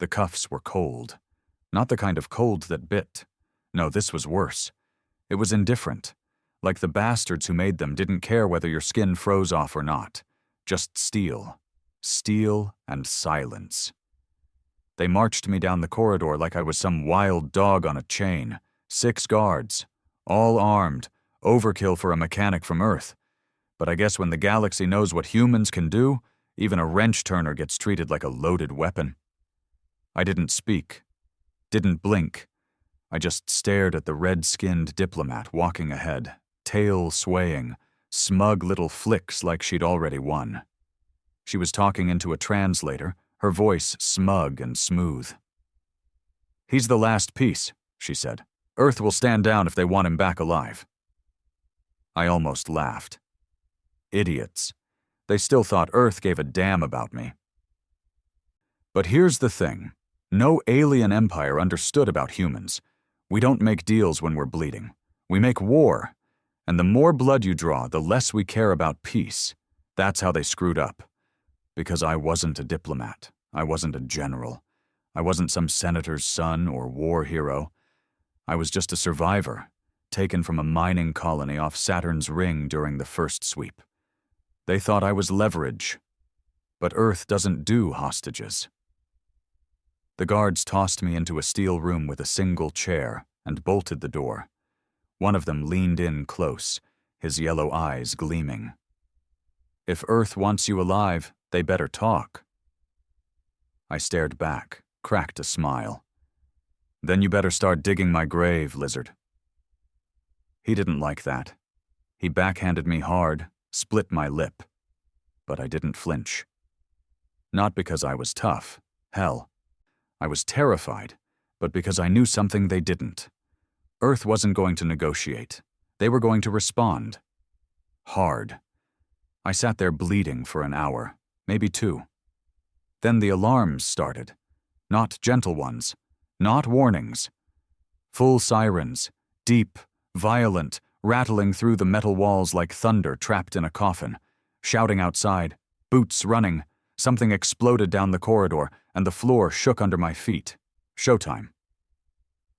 The cuffs were cold. Not the kind of cold that bit. No, this was worse. It was indifferent. Like the bastards who made them didn't care whether your skin froze off or not. Just steel. Steel and silence. They marched me down the corridor like I was some wild dog on a chain. 6 guards. All armed. Overkill for a mechanic from Earth. But I guess when the galaxy knows what humans can do, even a wrench-turner gets treated like a loaded weapon. I didn't speak. Didn't blink. I just stared at the red-skinned diplomat walking ahead, tail swaying, smug little flicks like she'd already won. She was talking into a translator, her voice smug and smooth. "He's the last piece," she said. "Earth will stand down if they want him back alive." I almost laughed. Idiots. They still thought Earth gave a damn about me. But here's the thing. No alien empire understood about humans. We don't make deals when we're bleeding. We make war. And the more blood you draw, the less we care about peace. That's how they screwed up. Because I wasn't a diplomat. I wasn't a general. I wasn't some senator's son or war hero. I was just a survivor, taken from a mining colony off Saturn's ring during the first sweep. They thought I was leverage. But Earth doesn't do hostages. The guards tossed me into a steel room with a single chair and bolted the door. One of them leaned in close, his yellow eyes gleaming. "If Earth wants you alive, they better talk." I stared back, cracked a smile. "Then you better start digging my grave, lizard." He didn't like that. He backhanded me hard, split my lip. But I didn't flinch. Not because I was tough. Hell, I was terrified, but because I knew something they didn't. Earth wasn't going to negotiate. They were going to respond. Hard. I sat there bleeding for an hour, maybe 2. Then the alarms started. Not gentle ones. Not warnings. Full sirens. Deep, violent, rattling through the metal walls like thunder trapped in a coffin. Shouting outside. Boots running. Something exploded down the corridor, and the floor shook under my feet. Showtime.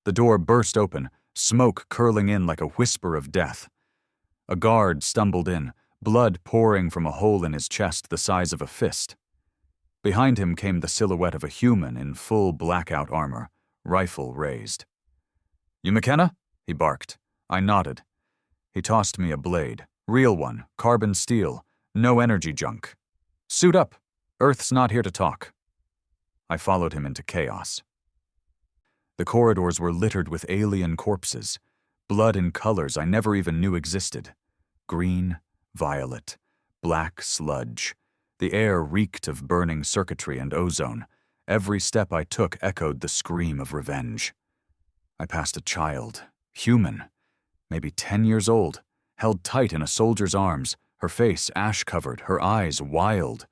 The door burst open, smoke curling in like a whisper of death. A guard stumbled in, blood pouring from a hole in his chest the size of a fist. Behind him came the silhouette of a human in full blackout armor, rifle raised. "You McKenna?" he barked. I nodded. He tossed me a blade, real one, carbon steel, no energy junk. "Suit up. Earth's not here to talk." I followed him into chaos. The corridors were littered with alien corpses, blood in colors I never even knew existed. Green, violet, black sludge. The air reeked of burning circuitry and ozone. Every step I took echoed the scream of revenge. I passed a child, human, maybe 10 years old, held tight in a soldier's arms, her face ash-covered, her eyes wild.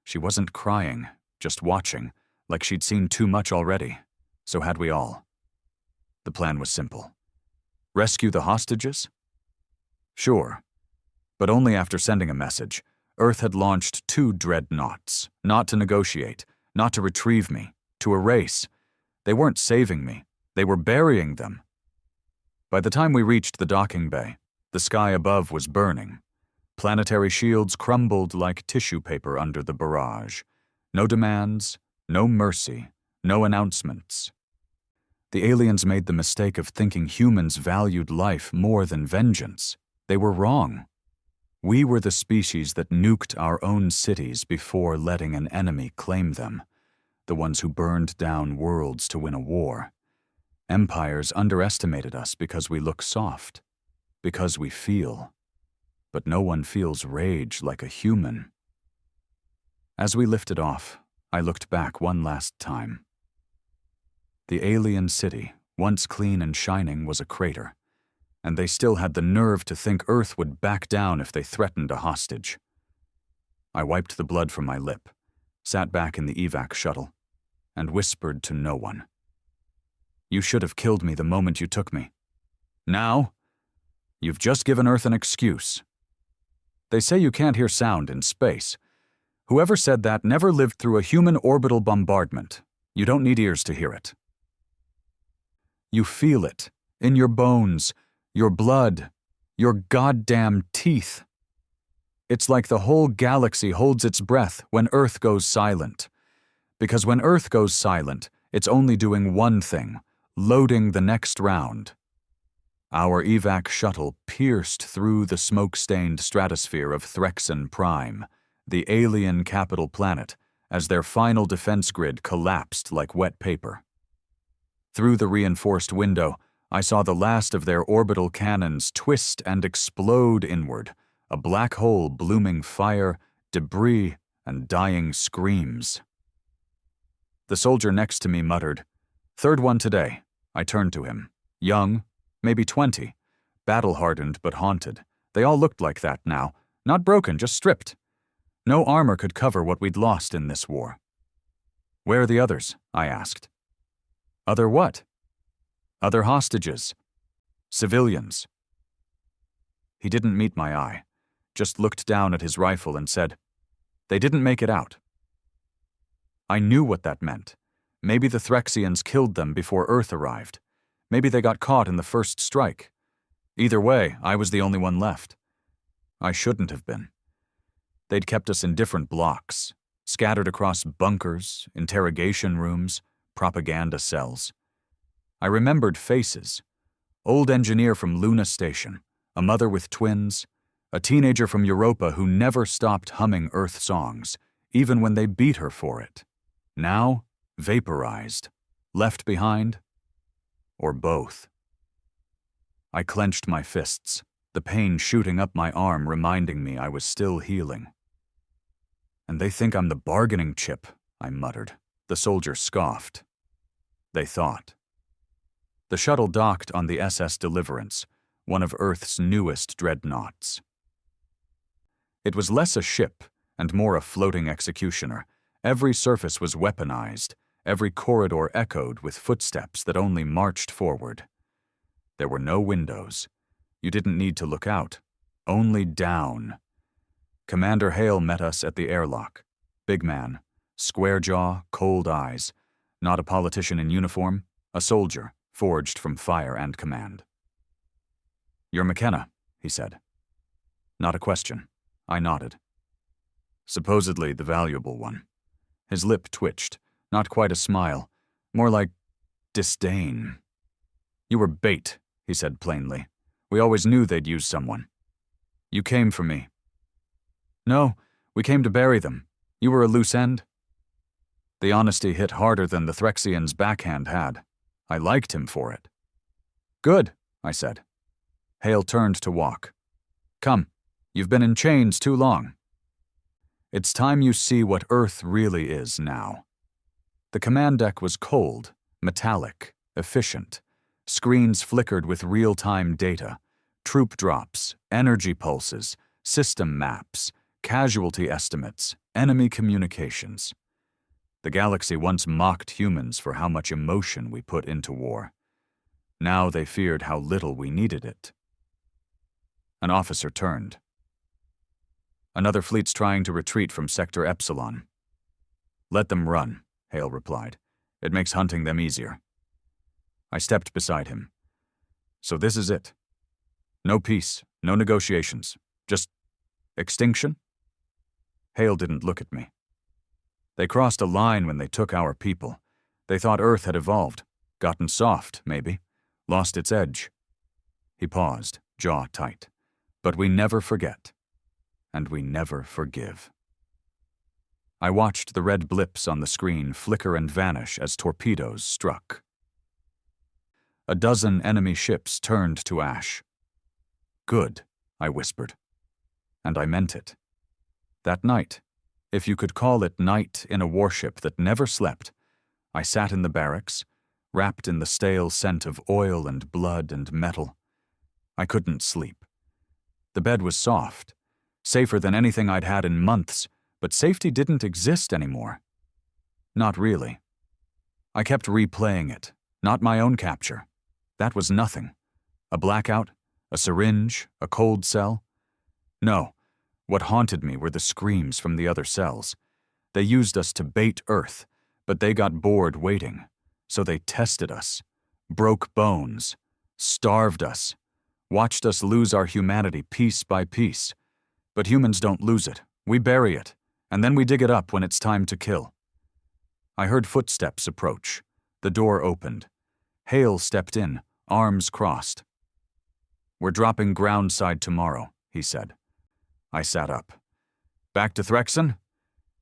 She wasn't crying, just watching, like she'd seen too much already. So had we all. The plan was simple. Rescue the hostages? Sure. But only after sending a message. Earth had launched 2 dreadnoughts, not to negotiate, not to retrieve me, to erase. They weren't saving me. They were burying them. By the time we reached the docking bay, the sky above was burning. Planetary shields crumbled like tissue paper under the barrage. No demands, no mercy, no announcements. The aliens made the mistake of thinking humans valued life more than vengeance. They were wrong. We were the species that nuked our own cities before letting an enemy claim them, the ones who burned down worlds to win a war. Empires underestimated us because we look soft, because we feel. But no one feels rage like a human. As we lifted off, I looked back one last time. The alien city, once clean and shining, was a crater, and they still had the nerve to think Earth would back down if they threatened a hostage. I wiped the blood from my lip, sat back in the evac shuttle, and whispered to no one. "You should have killed me the moment you took me. Now, you've just given Earth an excuse. They say you can't hear sound in space. Whoever said that never lived through a human orbital bombardment. You don't need ears to hear it. You feel it, in your bones, your blood, your goddamn teeth. It's like the whole galaxy holds its breath when Earth goes silent. Because when Earth goes silent, it's only doing one thing, loading the next round. Our evac shuttle pierced through the smoke-stained stratosphere of Threxan Prime, the alien capital planet, as their final defense grid collapsed like wet paper. Through the reinforced window, I saw the last of their orbital cannons twist and explode inward, a black hole blooming fire, debris, and dying screams. The soldier next to me muttered, "Third one today." I turned to him. Young, maybe 20, battle-hardened but haunted. They all looked like that now, not broken, just stripped. No armor could cover what we'd lost in this war. "Where are the others?" I asked. "Other what?" "Other hostages. Civilians." He didn't meet my eye, just looked down at his rifle and said, "They didn't make it out." I knew what that meant. Maybe the Threxians killed them before Earth arrived. Maybe they got caught in the first strike. Either way, I was the only one left. I shouldn't have been. They'd kept us in different blocks, scattered across bunkers, interrogation rooms, propaganda cells. I remembered faces. Old engineer from Luna Station, a mother with twins, a teenager from Europa who never stopped humming Earth songs, even when they beat her for it. Now, vaporized, left behind, or both. I clenched my fists, the pain shooting up my arm reminding me I was still healing. "And they think I'm the bargaining chip," I muttered. The soldier scoffed. They thought. The shuttle docked on the SS Deliverance, one of Earth's newest dreadnoughts. It was less a ship and more a floating executioner. Every surface was weaponized, every corridor echoed with footsteps that only marched forward. There were no windows. You didn't need to look out, only down. Commander Hale met us at the airlock. Big man, square jaw, cold eyes. Not a politician in uniform, a soldier, forged from fire and command. "You're McKenna," he said. Not a question. I nodded. "Supposedly the valuable one." His lip twitched, not quite a smile, more like disdain. "You were bait," he said plainly. "We always knew they'd use someone." "You came for me." "No, we came to bury them. You were a loose end." The honesty hit harder than the Threxian's backhand had. I liked him for it. "Good," I said. Hale turned to walk. "Come, you've been in chains too long. It's time you see what Earth really is now." The command deck was cold, metallic, efficient. Screens flickered with real-time data. Troop drops, energy pulses, system maps, casualty estimates, enemy communications. The galaxy once mocked humans for how much emotion we put into war. Now they feared how little we needed it. An officer turned. "Another fleet's trying to retreat from Sector Epsilon." "Let them run," Hale replied. "It makes hunting them easier." I stepped beside him. "So this is it? No peace, no negotiations, just extinction?" Hale didn't look at me. "They crossed a line when they took our people. They thought Earth had evolved, gotten soft, maybe, lost its edge." He paused, jaw tight. "But we never forget. And we never forgive." I watched the red blips on the screen flicker and vanish as torpedoes struck. A dozen enemy ships turned to ash. "Good," I whispered. And I meant it. That night, if you could call it night in a warship that never slept, I sat in the barracks, wrapped in the stale scent of oil and blood and metal. I couldn't sleep. The bed was soft, safer than anything I'd had in months, but safety didn't exist anymore. Not really. I kept replaying it, not my own capture. That was nothing. A blackout, a syringe, a cold cell. No, what haunted me were the screams from the other cells. They used us to bait Earth, But they got bored waiting, so they tested us, broke bones, starved us, watched us lose our humanity piece by piece. But humans don't lose it. We bury it, and then we dig it up when it's time to kill. I heard footsteps approach. The door opened. Hale stepped in, arms crossed. "We're dropping groundside tomorrow," he said. I sat up. "Back to Threxon?"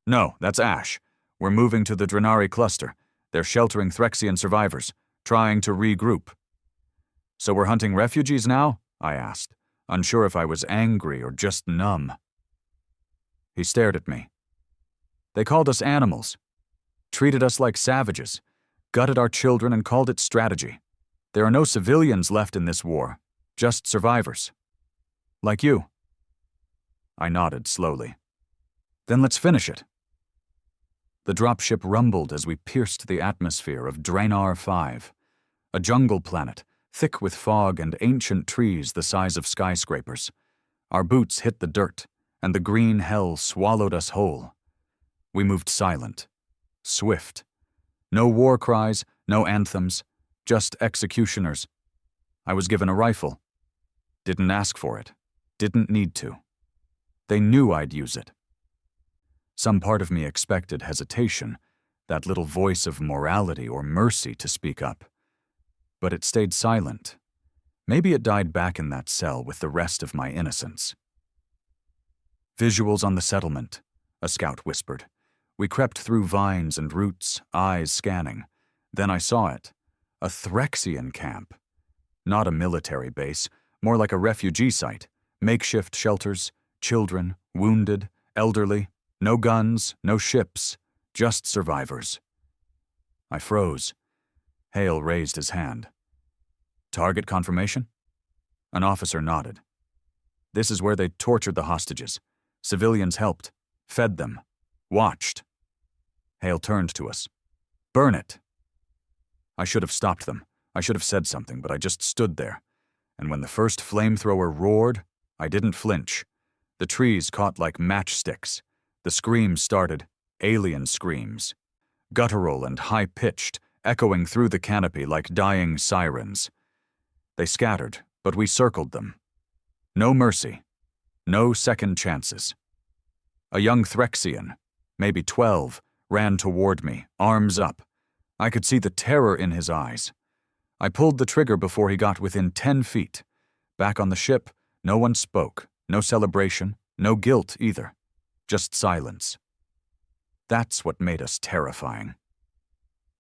"No, that's Ash. We're moving to the Drenari cluster. They're sheltering Threxian survivors, trying to regroup." "So we're hunting refugees now?" I asked, unsure if I was angry or just numb. He stared at me. "They called us animals, treated us like savages, gutted our children and called it strategy. There are no civilians left in this war, just survivors. Like you." I nodded slowly. "Then let's finish it." The dropship rumbled as we pierced the atmosphere of Draenor 5, a jungle planet, thick with fog and ancient trees the size of skyscrapers. Our boots hit the dirt, and the green hell swallowed us whole. We moved silent, swift. No war cries, no anthems, just executioners. I was given a rifle. Didn't ask for it. Didn't need to. They knew I'd use it. Some part of me expected hesitation, that little voice of morality or mercy to speak up. But it stayed silent. Maybe it died back in that cell with the rest of my innocence. "Visuals on the settlement," a scout whispered. We crept through vines and roots, eyes scanning. Then I saw it. A Threxian camp. Not a military base, more like a refugee site. Makeshift shelters, children, wounded, elderly. No guns, no ships, just survivors. I froze. Hale raised his hand. "Target confirmation?" An officer nodded. "This is where they tortured the hostages. Civilians helped, fed them, watched." Hale turned to us. "Burn it." I should have stopped them. I should have said something, but I just stood there. And when the first flamethrower roared, I didn't flinch. The trees caught like matchsticks. The screams started, alien screams. Guttural and high-pitched, echoing through the canopy like dying sirens. They scattered, but we circled them. No mercy. No second chances. A young Threxian, maybe 12, ran toward me, arms up. I could see the terror in his eyes. I pulled the trigger before he got within 10 feet. Back on the ship, no one spoke, no celebration, no guilt either. Just silence. That's what made us terrifying.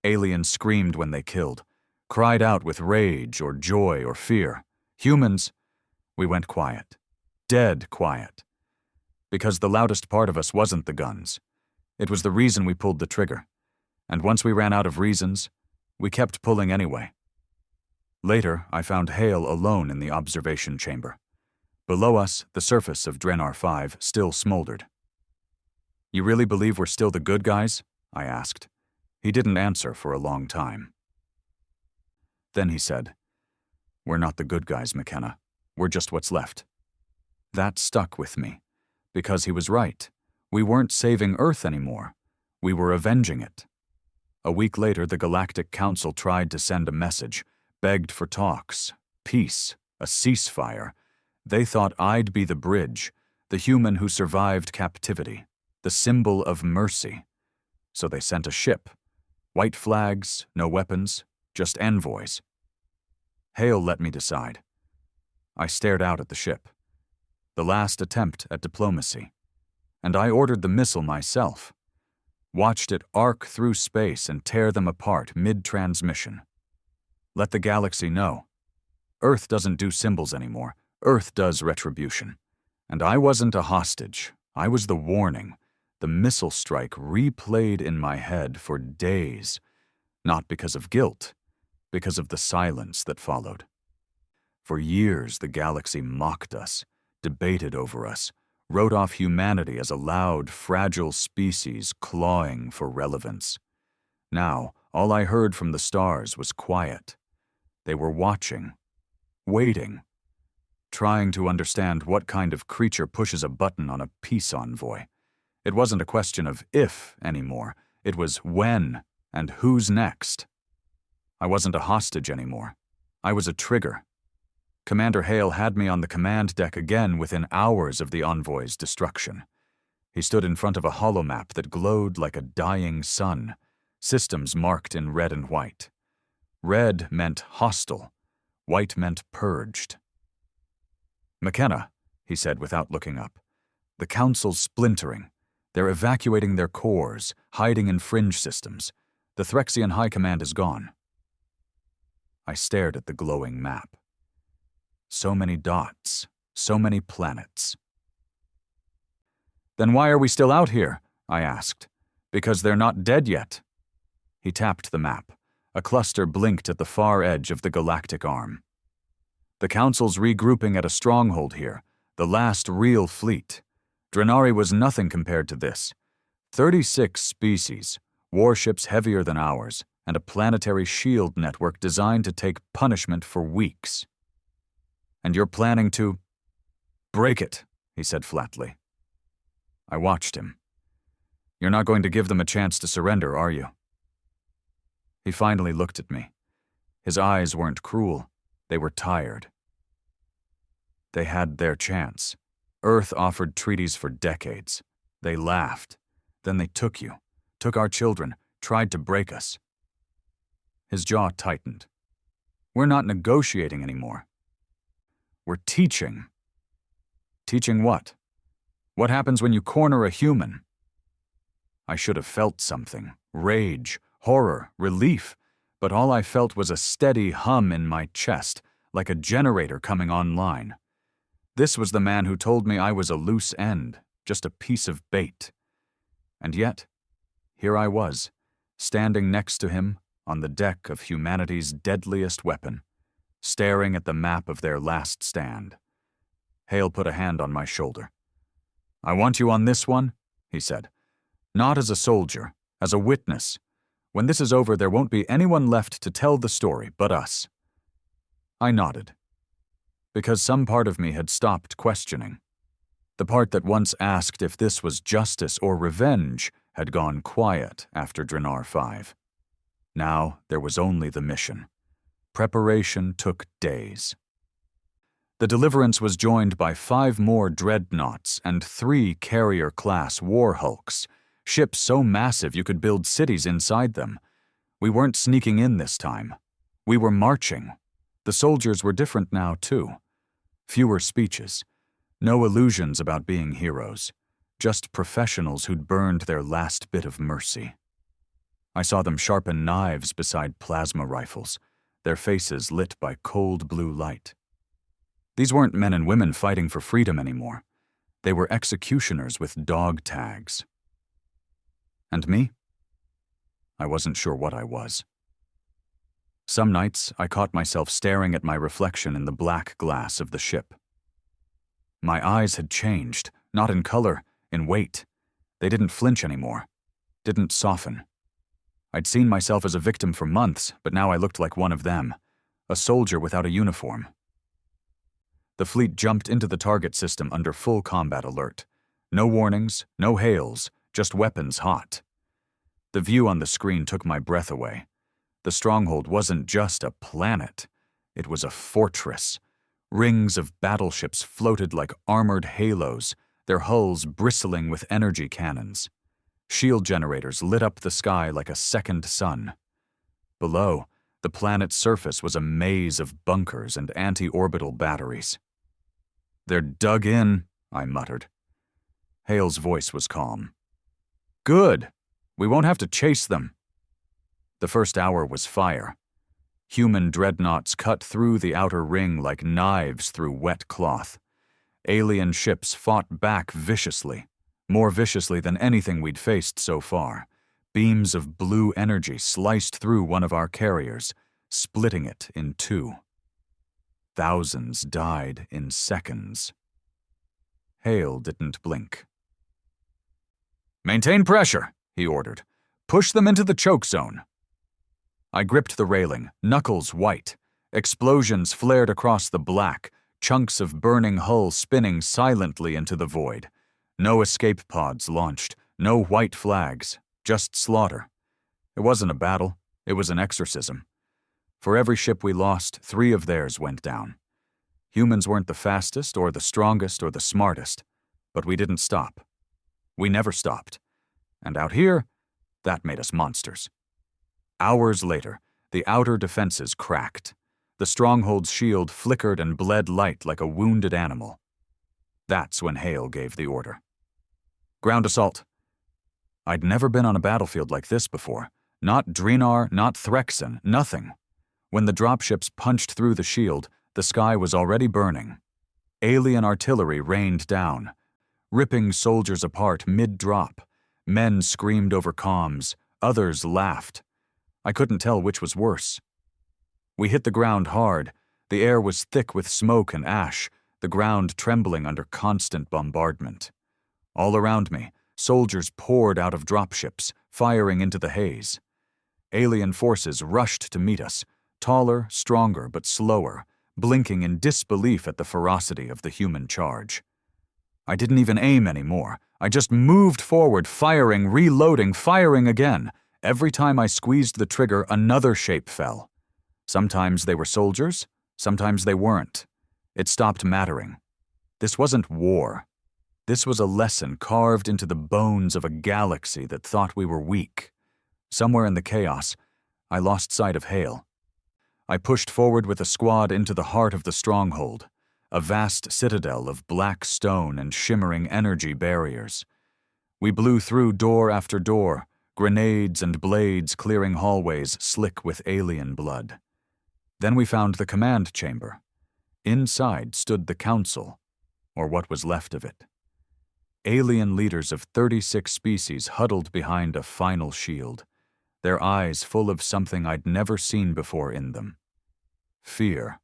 Aliens screamed when they killed, cried out with rage or joy or fear. Humans, we went quiet. Dead quiet. Because the loudest part of us wasn't the guns. It was the reason we pulled the trigger. And once we ran out of reasons, we kept pulling anyway. Later, I found Hale alone in the observation chamber. Below us, the surface of Draenor 5 still smoldered. "You really believe we're still the good guys?" I asked. He didn't answer for a long time. Then he said, "We're not the good guys, McKenna. We're just what's left." That stuck with me, because he was right. We weren't saving Earth anymore. We were avenging it. A week later, the Galactic Council tried to send a message, begged for talks, peace, a ceasefire. They thought I'd be the bridge, the human who survived captivity, the symbol of mercy. So they sent a ship. White flags, no weapons, just envoys. Hale let me decide. I stared out at the ship. The last attempt at diplomacy. And I ordered the missile myself. Watched it arc through space and tear them apart mid-transmission. Let the galaxy know. Earth doesn't do symbols anymore. Earth does retribution. And I wasn't a hostage. I was the warning. The missile strike replayed in my head for days. Not because of guilt, because of the silence that followed. For years, the galaxy mocked us, debated over us, wrote off humanity as a loud, fragile species clawing for relevance. Now, all I heard from the stars was quiet. They were watching, waiting, trying to understand what kind of creature pushes a button on a peace envoy. It wasn't a question of if anymore. It was when And who's next? I wasn't a hostage anymore. I was a trigger. Commander Hale had me on the command deck again within hours of the envoy's destruction. He stood in front of a holomap that glowed like a dying sun, systems marked in red and white. Red meant hostile, white meant purged. "McKenna," he said without looking up, "the Council's splintering. They're evacuating their cores, hiding in fringe systems. The Threxian High Command is gone." I stared at the glowing map. So many dots, so many planets. "Then why are we still out here?" I asked. "Because they're not dead yet." He tapped the map. A cluster blinked at the far edge of the galactic arm. "The Council's regrouping at a stronghold here, the last real fleet. Drenari was nothing compared to this. 36 species, warships heavier than ours, and a planetary shield network designed to take punishment for weeks. And you're planning to—" "Break it," he said flatly. I watched him. "You're not going to give them a chance to surrender, are you?" He finally looked at me. His eyes weren't cruel. They were tired. They had their chance. Earth offered treaties for decades. They laughed. Then they took you, took our children, tried to break us. His jaw tightened. "We're not negotiating anymore. We're teaching." "Teaching what? What happens when you corner a human?" I should have felt something. Rage, horror, relief. But all I felt was a steady hum in my chest, like a generator coming online. This was the man who told me I was a loose end, just a piece of bait. And yet, here I was, standing next to him on the deck of humanity's deadliest weapon, staring at the map of their last stand. Hale put a hand on my shoulder. "I want you on this one," he said. "Not as a soldier, as a witness. When this is over, there won't be anyone left to tell the story but us." I nodded, because some part of me had stopped questioning. The part that once asked if this was justice or revenge had gone quiet after Drenar 5. Now there was only the mission. Preparation took days. The Deliverance was joined by 5 more dreadnoughts and 3 carrier-class war hulks, ships so massive you could build cities inside them. We weren't sneaking in this time. We were marching. The soldiers were different now, too. Fewer speeches. No illusions about being heroes. Just professionals who'd burned their last bit of mercy. I saw them sharpen knives beside plasma rifles, their faces lit by cold blue light. These weren't men and women fighting for freedom anymore. They were executioners with dog tags. And me? I wasn't sure what I was. Some nights, I caught myself staring at my reflection in the black glass of the ship. My eyes had changed, not in color, in weight. They didn't flinch anymore, didn't soften. I'd seen myself as a victim for months, but now I looked like one of them, a soldier without a uniform. The fleet jumped into the target system under full combat alert. No warnings, no hails, just weapons hot. The view on the screen took my breath away. The stronghold wasn't just a planet. It was a fortress. Rings of battleships floated like armored halos, their hulls bristling with energy cannons. Shield generators lit up the sky like a second sun. Below, the planet's surface was a maze of bunkers and anti-orbital batteries. "They're dug in," I muttered. Hale's voice was calm. "Good. We won't have to chase them." The first hour was fire. Human dreadnoughts cut through the outer ring like knives through wet cloth. Alien ships fought back viciously, more viciously than anything we'd faced so far. Beams of blue energy sliced through one of our carriers, splitting it in 2. Thousands died in seconds. Hale didn't blink. "Maintain pressure," he ordered. "Push them into the choke zone." I gripped the railing, knuckles white. Explosions flared across the black, chunks of burning hull spinning silently into the void. No escape pods launched, no white flags, just slaughter. It wasn't a battle, it was an exorcism. For every ship we lost, 3 of theirs went down. Humans weren't the fastest or the strongest or the smartest, but we didn't stop. We never stopped. And out here, that made us monsters. Hours later, the outer defenses cracked. The stronghold's shield flickered and bled light like a wounded animal. That's when Hale gave the order. Ground assault. I'd never been on a battlefield like this before. Not Drinar, not Threxen, nothing. When the dropships punched through the shield, the sky was already burning. Alien artillery rained down, ripping soldiers apart mid-drop. Men screamed over comms, others laughed. I couldn't tell which was worse. We hit the ground hard. The air was thick with smoke and ash, the ground trembling under constant bombardment. All around me, soldiers poured out of dropships, firing into the haze. Alien forces rushed to meet us, taller, stronger, but slower, blinking in disbelief at the ferocity of the human charge. I didn't even aim anymore. I just moved forward, firing, reloading, firing again. Every time I squeezed the trigger, another shape fell. Sometimes they were soldiers, sometimes they weren't. It stopped mattering. This wasn't war. This was a lesson carved into the bones of a galaxy that thought we were weak. Somewhere in the chaos, I lost sight of Hale. I pushed forward with a squad into the heart of the stronghold, a vast citadel of black stone and shimmering energy barriers. We blew through door after door, grenades and blades clearing hallways slick with alien blood. Then we found the command chamber. Inside stood the council, or what was left of it. Alien leaders of 36 species huddled behind a final shield, their eyes full of something I'd never seen before in them. Fear.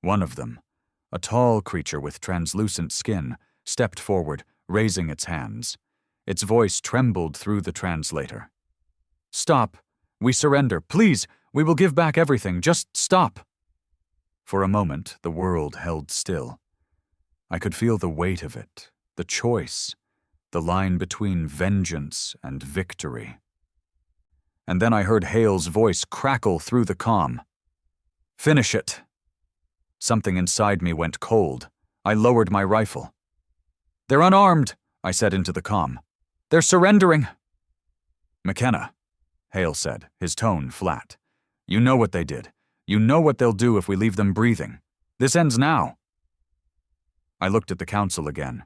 One of them, a tall creature with translucent skin, stepped forward, raising its hands. Its voice trembled through the translator. "Stop. We surrender. Please, we will give back everything. Just stop." For a moment, the world held still. I could feel the weight of it, the choice, the line between vengeance and victory. And then I heard Hale's voice crackle through the comm. "Finish it." Something inside me went cold. I lowered my rifle. "They're unarmed," I said into the comm. "They're surrendering." "McKenna," Hale said, his tone flat. "You know what they did. You know what they'll do if we leave them breathing. This ends now." I looked at the council again.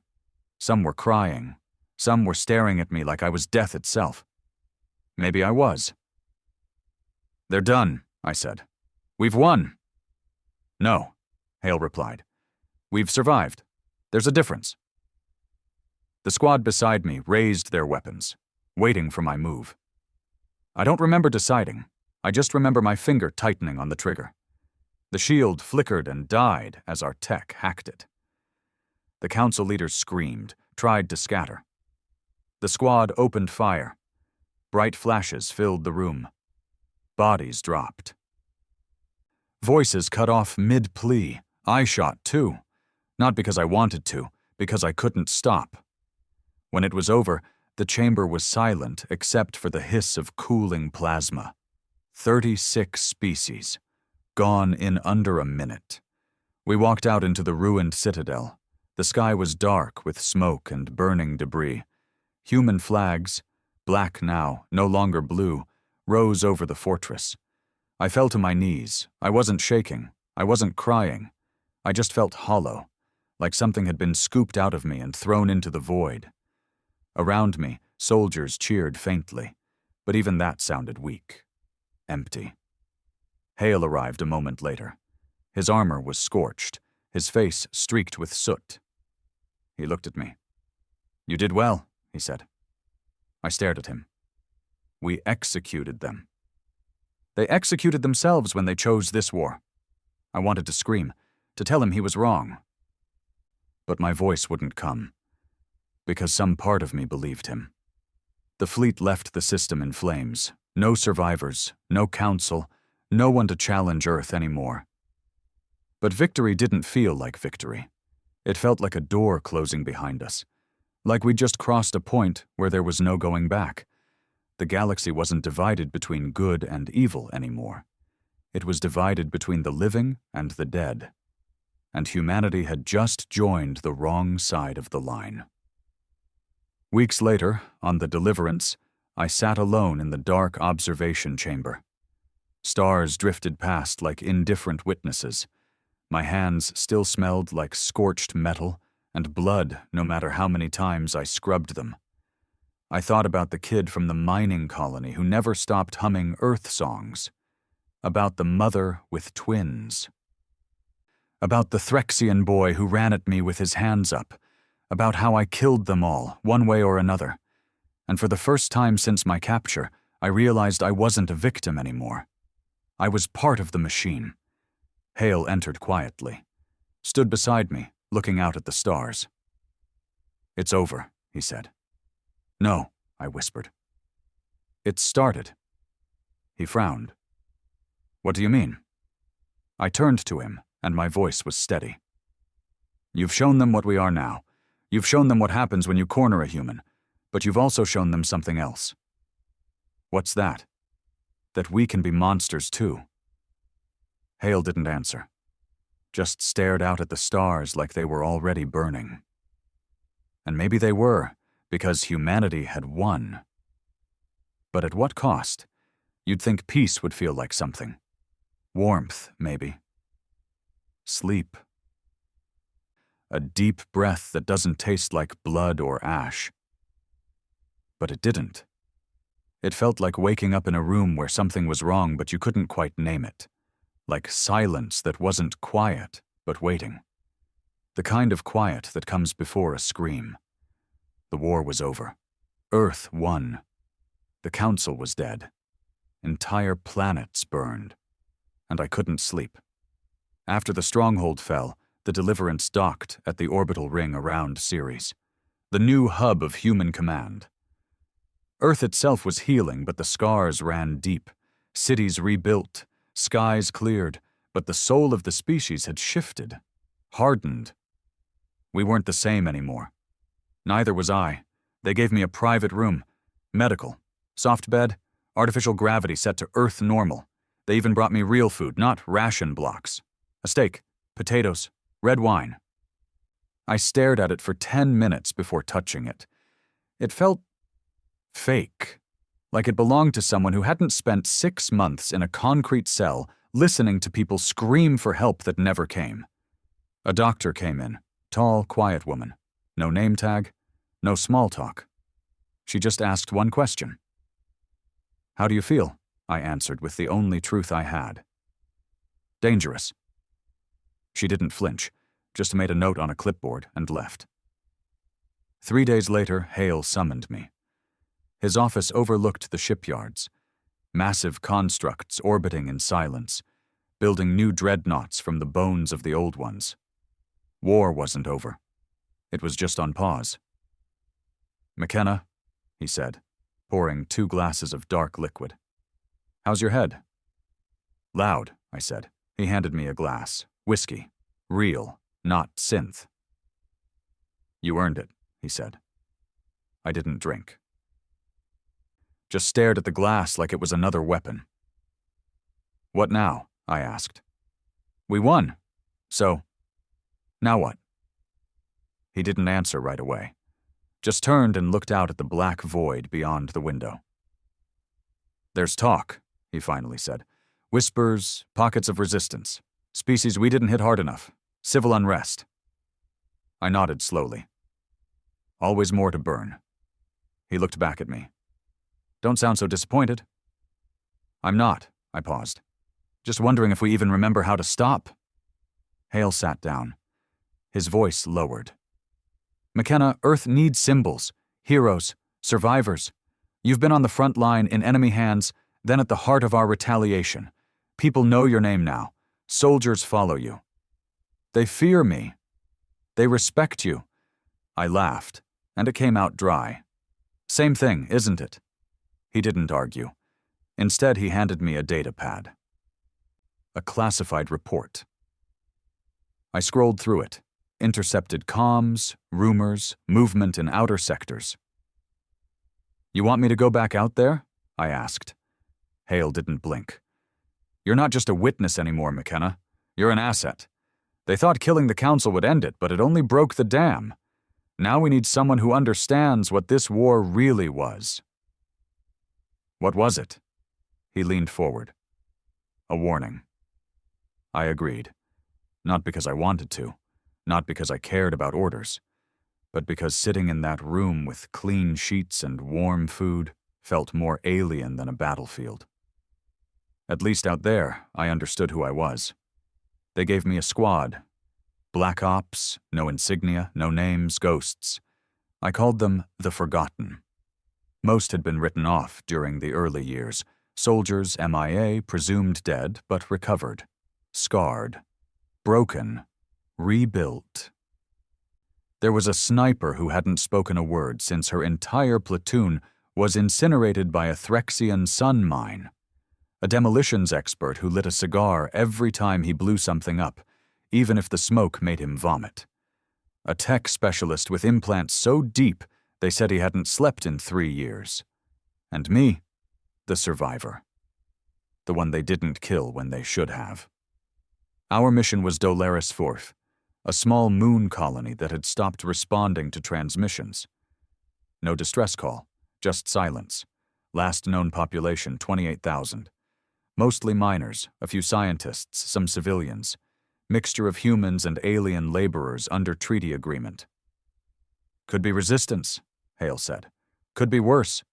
Some were crying. Some were staring at me like I was death itself. Maybe I was. "They're done," I said. "We've won." "No," Hale replied. "We've survived. There's a difference." The squad beside me raised their weapons, waiting for my move. I don't remember deciding. I just remember my finger tightening on the trigger. The shield flickered and died as our tech hacked it. The council leaders screamed, tried to scatter. The squad opened fire. Bright flashes filled the room. Bodies dropped. Voices cut off mid-plea. I shot too. Not because I wanted to, because I couldn't stop. When it was over, the chamber was silent except for the hiss of cooling plasma. 36 species, gone in under a minute. We walked out into the ruined citadel. The sky was dark with smoke and burning debris. Human flags, black now, no longer blue, rose over the fortress. I fell to my knees. I wasn't shaking. I wasn't crying. I just felt hollow, like something had been scooped out of me and thrown into the void. Around me, soldiers cheered faintly, but even that sounded weak. Empty. Hale arrived a moment later. His armor was scorched, his face streaked with soot. He looked at me. "You did well," he said. I stared at him. "We executed them." "They executed themselves when they chose this war." I wanted to scream, to tell him he was wrong. But my voice wouldn't come, because some part of me believed him. The fleet left the system in flames. No survivors, no council, no one to challenge Earth anymore. But victory didn't feel like victory. It felt like a door closing behind us, like we'd just crossed a point where there was no going back. The galaxy wasn't divided between good and evil anymore. It was divided between the living and the dead. And humanity had just joined the wrong side of the line. Weeks later, on the Deliverance, I sat alone in the dark observation chamber. Stars drifted past like indifferent witnesses. My hands still smelled like scorched metal and blood no matter how many times I scrubbed them. I thought about the kid from the mining colony who never stopped humming Earth songs. About the mother with twins. About the Threxian boy who ran at me with his hands up. About how I killed them all, one way or another. And for the first time since my capture, I realized I wasn't a victim anymore. I was part of the machine. Hale entered quietly, stood beside me, looking out at the stars. "It's over," he said. "No," I whispered. "It started." He frowned. "What do you mean?" I turned to him, and my voice was steady. "You've shown them what we are now. You've shown them what happens when you corner a human, but you've also shown them something else." "What's that?" "That we can be monsters too." Hale didn't answer, just stared out at the stars like they were already burning. And maybe they were, because humanity had won. But at what cost? You'd think peace would feel like something. Warmth, maybe. Sleep. A deep breath that doesn't taste like blood or ash. But it didn't. It felt like waking up in a room where something was wrong but you couldn't quite name it. Like silence that wasn't quiet, but waiting. The kind of quiet that comes before a scream. The war was over. Earth won. The Council was dead. Entire planets burned. And I couldn't sleep. After the stronghold fell, the Deliverance docked at the orbital ring around Ceres, the new hub of human command. Earth itself was healing, but the scars ran deep. Cities rebuilt, skies cleared, but the soul of the species had shifted, hardened. We weren't the same anymore. Neither was I. They gave me a private room, medical, soft bed, artificial gravity set to Earth normal. They even brought me real food, not ration blocks. A steak, potatoes, red wine. I stared at it for 10 minutes before touching it. It felt fake, like it belonged to someone who hadn't spent 6 months in a concrete cell listening to people scream for help that never came. A doctor came in, tall, quiet woman. No name tag, no small talk. She just asked one question. "How do you feel?" I answered with the only truth I had. "Dangerous." She didn't flinch, just made a note on a clipboard and left. 3 days later, Hale summoned me. His office overlooked the shipyards, massive constructs orbiting in silence, building new dreadnoughts from the bones of the old ones. War wasn't over. It was just on pause. "McKenna," he said, pouring 2 glasses of dark liquid. "How's your head?" "Loud," I said. He handed me a glass. Whiskey. Real, not synth. "You earned it," he said. I didn't drink. Just stared at the glass like it was another weapon. "What now?" I asked. "We won. So, now what?" He didn't answer right away, just turned and looked out at the black void beyond the window. "There's talk," he finally said. "Whispers, pockets of resistance, species we didn't hit hard enough, civil unrest." I nodded slowly. "Always more to burn." He looked back at me. "Don't sound so disappointed." "I'm not," I paused. "Just wondering if we even remember how to stop." Hale sat down. His voice lowered. "McKenna, Earth needs symbols, heroes, survivors. You've been on the front line in enemy hands, then at the heart of our retaliation. People know your name now. Soldiers follow you. They fear me. They respect you." I laughed, and it came out dry. "Same thing, isn't it?" He didn't argue. Instead, he handed me a data pad. A classified report. I scrolled through it. Intercepted comms, rumors, movement in outer sectors. "You want me to go back out there?" I asked. Hale didn't blink. You're not just a witness anymore, McKenna. You're an asset. They thought killing the council would end it, but it only broke the dam. Now we need someone who understands what this war really was. What was it? He leaned forward. A warning. I agreed. Not because I wanted to, not because I cared about orders, but because sitting in that room with clean sheets and warm food felt more alien than a battlefield. At least out there, I understood who I was. They gave me a squad. Black Ops, no insignia, no names, ghosts. I called them the Forgotten. Most had been written off during the early years. Soldiers MIA, presumed dead, but recovered. Scarred. Broken. Rebuilt. There was a sniper who hadn't spoken a word since her entire platoon was incinerated by a Threxian sun mine. A demolitions expert who lit a cigar every time he blew something up, even if the smoke made him vomit. A tech specialist with implants so deep they said he hadn't slept in 3 years. And me, the survivor. The one they didn't kill when they should have. Our mission was Dolaris 4th, a small moon colony that had stopped responding to transmissions. No distress call, just silence. Last known population, 28,000. Mostly miners, a few scientists, some civilians. Mixture of humans and alien laborers under treaty agreement. Could be resistance, Hale said. Could be worse.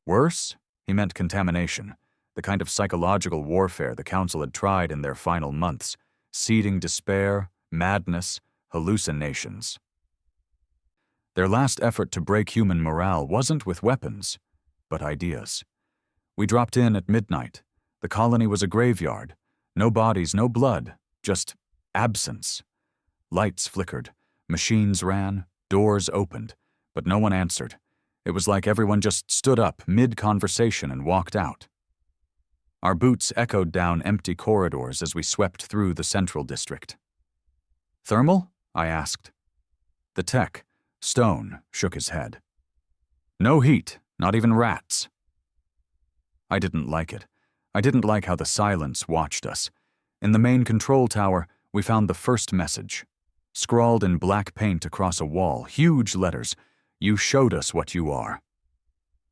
Worse? He meant contamination, the kind of psychological warfare the Council had tried in their final months, seeding despair, madness, hallucinations. Their last effort to break human morale wasn't with weapons, but ideas. We dropped in at midnight. The colony was a graveyard. No bodies, no blood, just absence. Lights flickered, machines ran, doors opened, but no one answered. It was like everyone just stood up mid-conversation and walked out. Our boots echoed down empty corridors as we swept through the central district. Thermal? I asked. The tech, Stone, shook his head. No heat, not even rats. I didn't like it. I didn't like how the silence watched us. In the main control tower, we found the first message. Scrawled in black paint across a wall, huge letters, "You showed us what you are."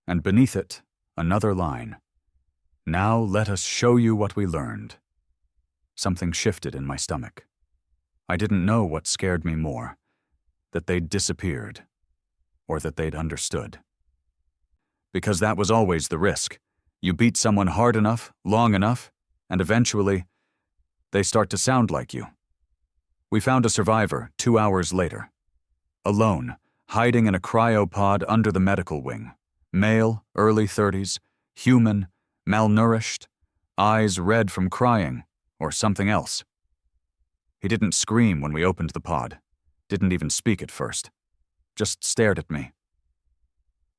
And beneath it, another line. "Now let us show you what we learned." Something shifted in my stomach. I didn't know what scared me more, that they'd disappeared, or that they'd understood. Because that was always the risk. You beat someone hard enough, long enough, and eventually, they start to sound like you. We found a survivor 2 hours later. Alone, hiding in a cryopod under the medical wing. Male, early 30s, human, malnourished, eyes red from crying, or something else. He didn't scream when we opened the pod, didn't even speak at first, just stared at me.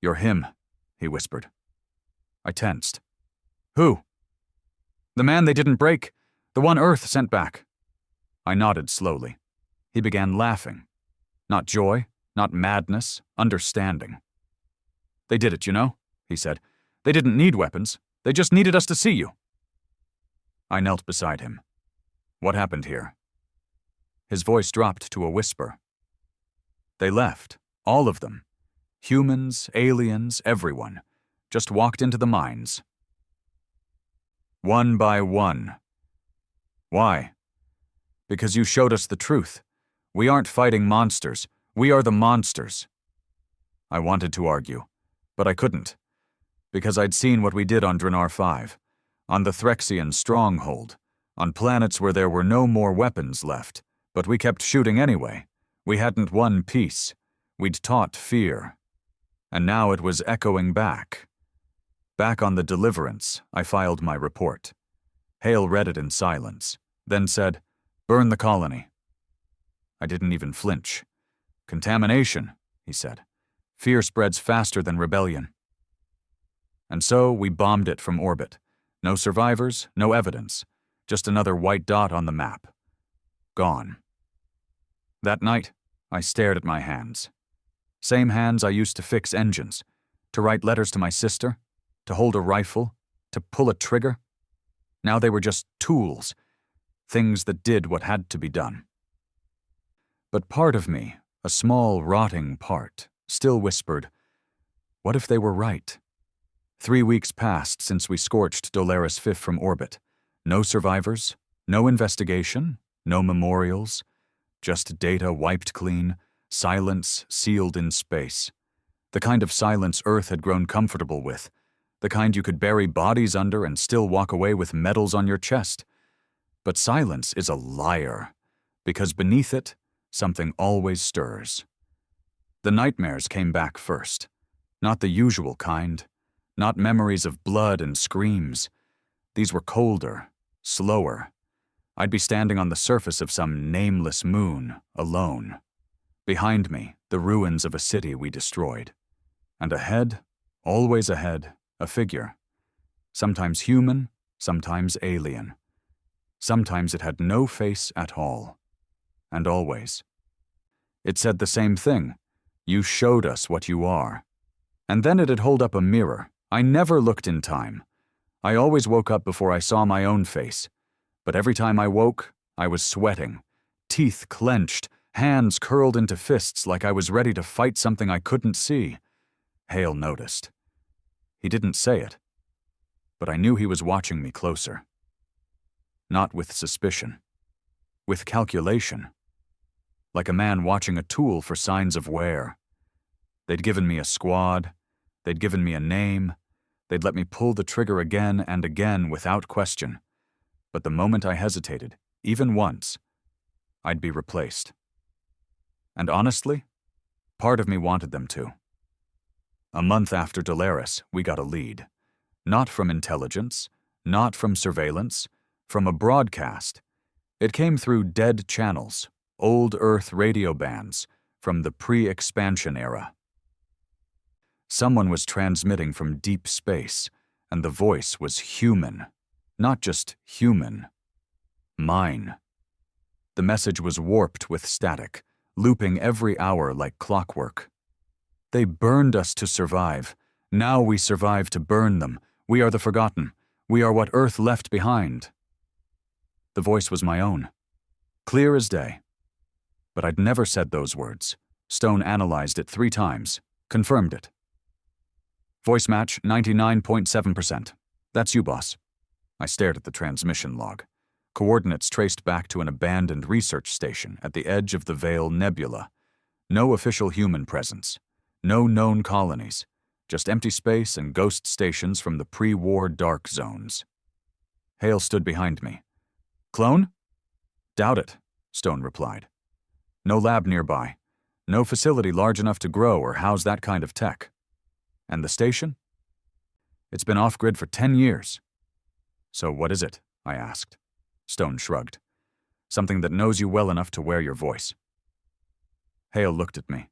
"You're him," he whispered. I tensed. "Who?" "The man they didn't break, the one Earth sent back." I nodded slowly. He began laughing. Not joy, not madness, understanding. "They did it, you know," he said. "They didn't need weapons. They just needed us to see you." I knelt beside him. "What happened here?" His voice dropped to a whisper. "They left, all of them. Humans, aliens, everyone. Just walked into the mines. One by one. Why? Because you showed us the truth. We aren't fighting monsters. We are the monsters." I wanted to argue, but I couldn't. Because I'd seen what we did on Draenor 5, on the Threxian stronghold, on planets where there were no more weapons left, but we kept shooting anyway. We hadn't won peace. We'd taught fear. And now it was echoing back. Back on the Deliverance, I filed my report. Hale read it in silence, then said, "Burn the colony." I didn't even flinch. "Contamination," he said. "Fear spreads faster than rebellion." And so we bombed it from orbit. No survivors, no evidence, just another white dot on the map. Gone. That night, I stared at my hands. Same hands I used to fix engines, to write letters to my sister, to hold a rifle, to pull a trigger. Now they were just tools, things that did what had to be done. But part of me, a small, rotting part, still whispered, what if they were right? 3 weeks passed since we scorched Dolaris 5 from orbit. No survivors, no investigation, no memorials, just data wiped clean, silence sealed in space. The kind of silence Earth had grown comfortable with, the kind you could bury bodies under and still walk away with medals on your chest. But silence is a liar, because beneath it, something always stirs. The nightmares came back first, not the usual kind, not memories of blood and screams. These were colder, slower. I'd be standing on the surface of some nameless moon, alone. Behind me, the ruins of a city we destroyed. And ahead, always ahead, a figure. Sometimes human, sometimes alien. Sometimes it had no face at all. And always. It said the same thing. You showed us what you are. And then it'd hold up a mirror. I never looked in time. I always woke up before I saw my own face. But every time I woke, I was sweating, teeth clenched, hands curled into fists like I was ready to fight something I couldn't see. Hale noticed. He didn't say it, but I knew he was watching me closer. Not with suspicion, with calculation. Like a man watching a tool for signs of wear. They'd given me a squad, they'd given me a name, they'd let me pull the trigger again and again without question. But the moment I hesitated, even once, I'd be replaced. And honestly, part of me wanted them to. A month after Dolaris, we got a lead. Not from intelligence, not from surveillance, from a broadcast. It came through dead channels, old Earth radio bands, from the pre-expansion era. Someone was transmitting from deep space, and the voice was human. Not just human. Mine. The message was warped with static, looping every hour like clockwork. They burned us to survive. Now we survive to burn them. We are the forgotten. We are what Earth left behind. The voice was my own. Clear as day. But I'd never said those words. Stone analyzed it 3 times, confirmed it. Voice match 99.7%. That's you, boss. I stared at the transmission log. Coordinates traced back to an abandoned research station at the edge of the Veil Nebula. No official human presence. No known colonies. Just empty space and ghost stations from the pre-war dark zones. Hale stood behind me. Clone? Doubt it, Stone replied. No lab nearby. No facility large enough to grow or house that kind of tech. And the station? It's been off-grid for 10 years. So what is it? I asked. Stone shrugged. Something that knows you well enough to wear your voice. Hale looked at me.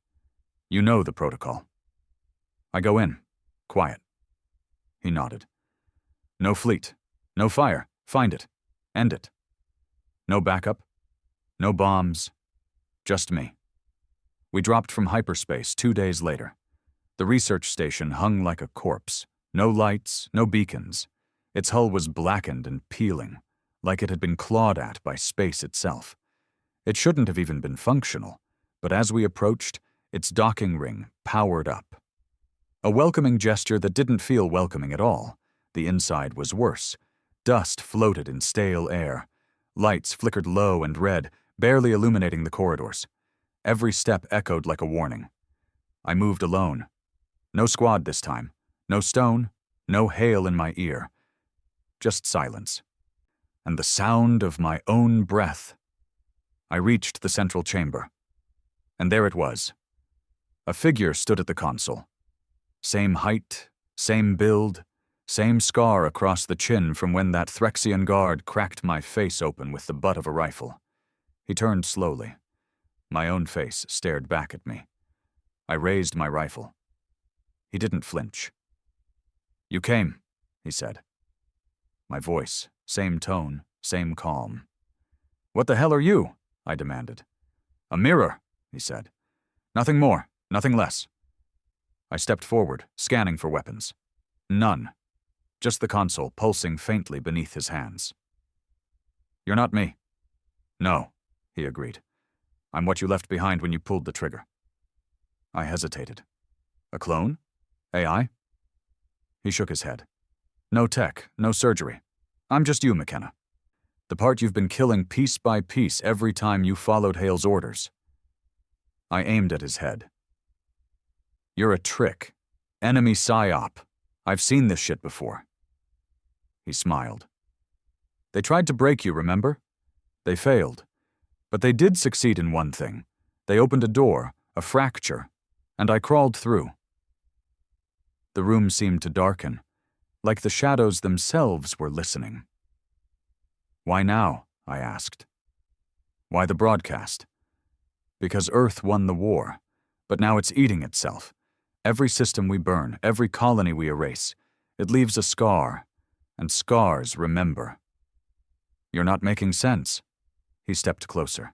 You know the protocol. I go in. Quiet. He nodded. No fleet. No fire. Find it. End it. No backup. No bombs. Just me. We dropped from hyperspace 2 days later. The research station hung like a corpse. No lights, no beacons. Its hull was blackened and peeling, like it had been clawed at by space itself. It shouldn't have even been functional, but as we approached, its docking ring powered up. A welcoming gesture that didn't feel welcoming at all. The inside was worse. Dust floated in stale air. Lights flickered low and red, barely illuminating the corridors. Every step echoed like a warning. I moved alone. No squad this time. No Stone. No Hale in my ear. Just silence. And the sound of my own breath. I reached the central chamber. And there it was. A figure stood at the console. Same height, same build, same scar across the chin from when that Threxian guard cracked my face open with the butt of a rifle. He turned slowly. My own face stared back at me. I raised my rifle. He didn't flinch. You came, he said. My voice, same tone, same calm. What the hell are you? I demanded. A mirror, he said. Nothing more, nothing less. I stepped forward, scanning for weapons. None. just the console pulsing faintly beneath his hands. "You're not me." "No," he agreed. "I'm what you left behind when you pulled the trigger." I hesitated. "A clone? AI?" He shook his head. "No tech, no surgery. I'm just you, McKenna. The part you've been killing piece by piece every time you followed Hale's orders." I aimed at his head. "You're a trick. Enemy psyop. I've seen this shit before." He smiled. "They tried to break you, remember? They failed. But they did succeed in one thing. They opened a door, a fracture, and I crawled through." The room seemed to darken, like the shadows themselves were listening. "Why now?" I asked. "Why the broadcast?" "Because Earth won the war, but now it's eating itself. Every system we burn, every colony we erase, it leaves a scar, and scars remember." "You're not making sense." He stepped closer.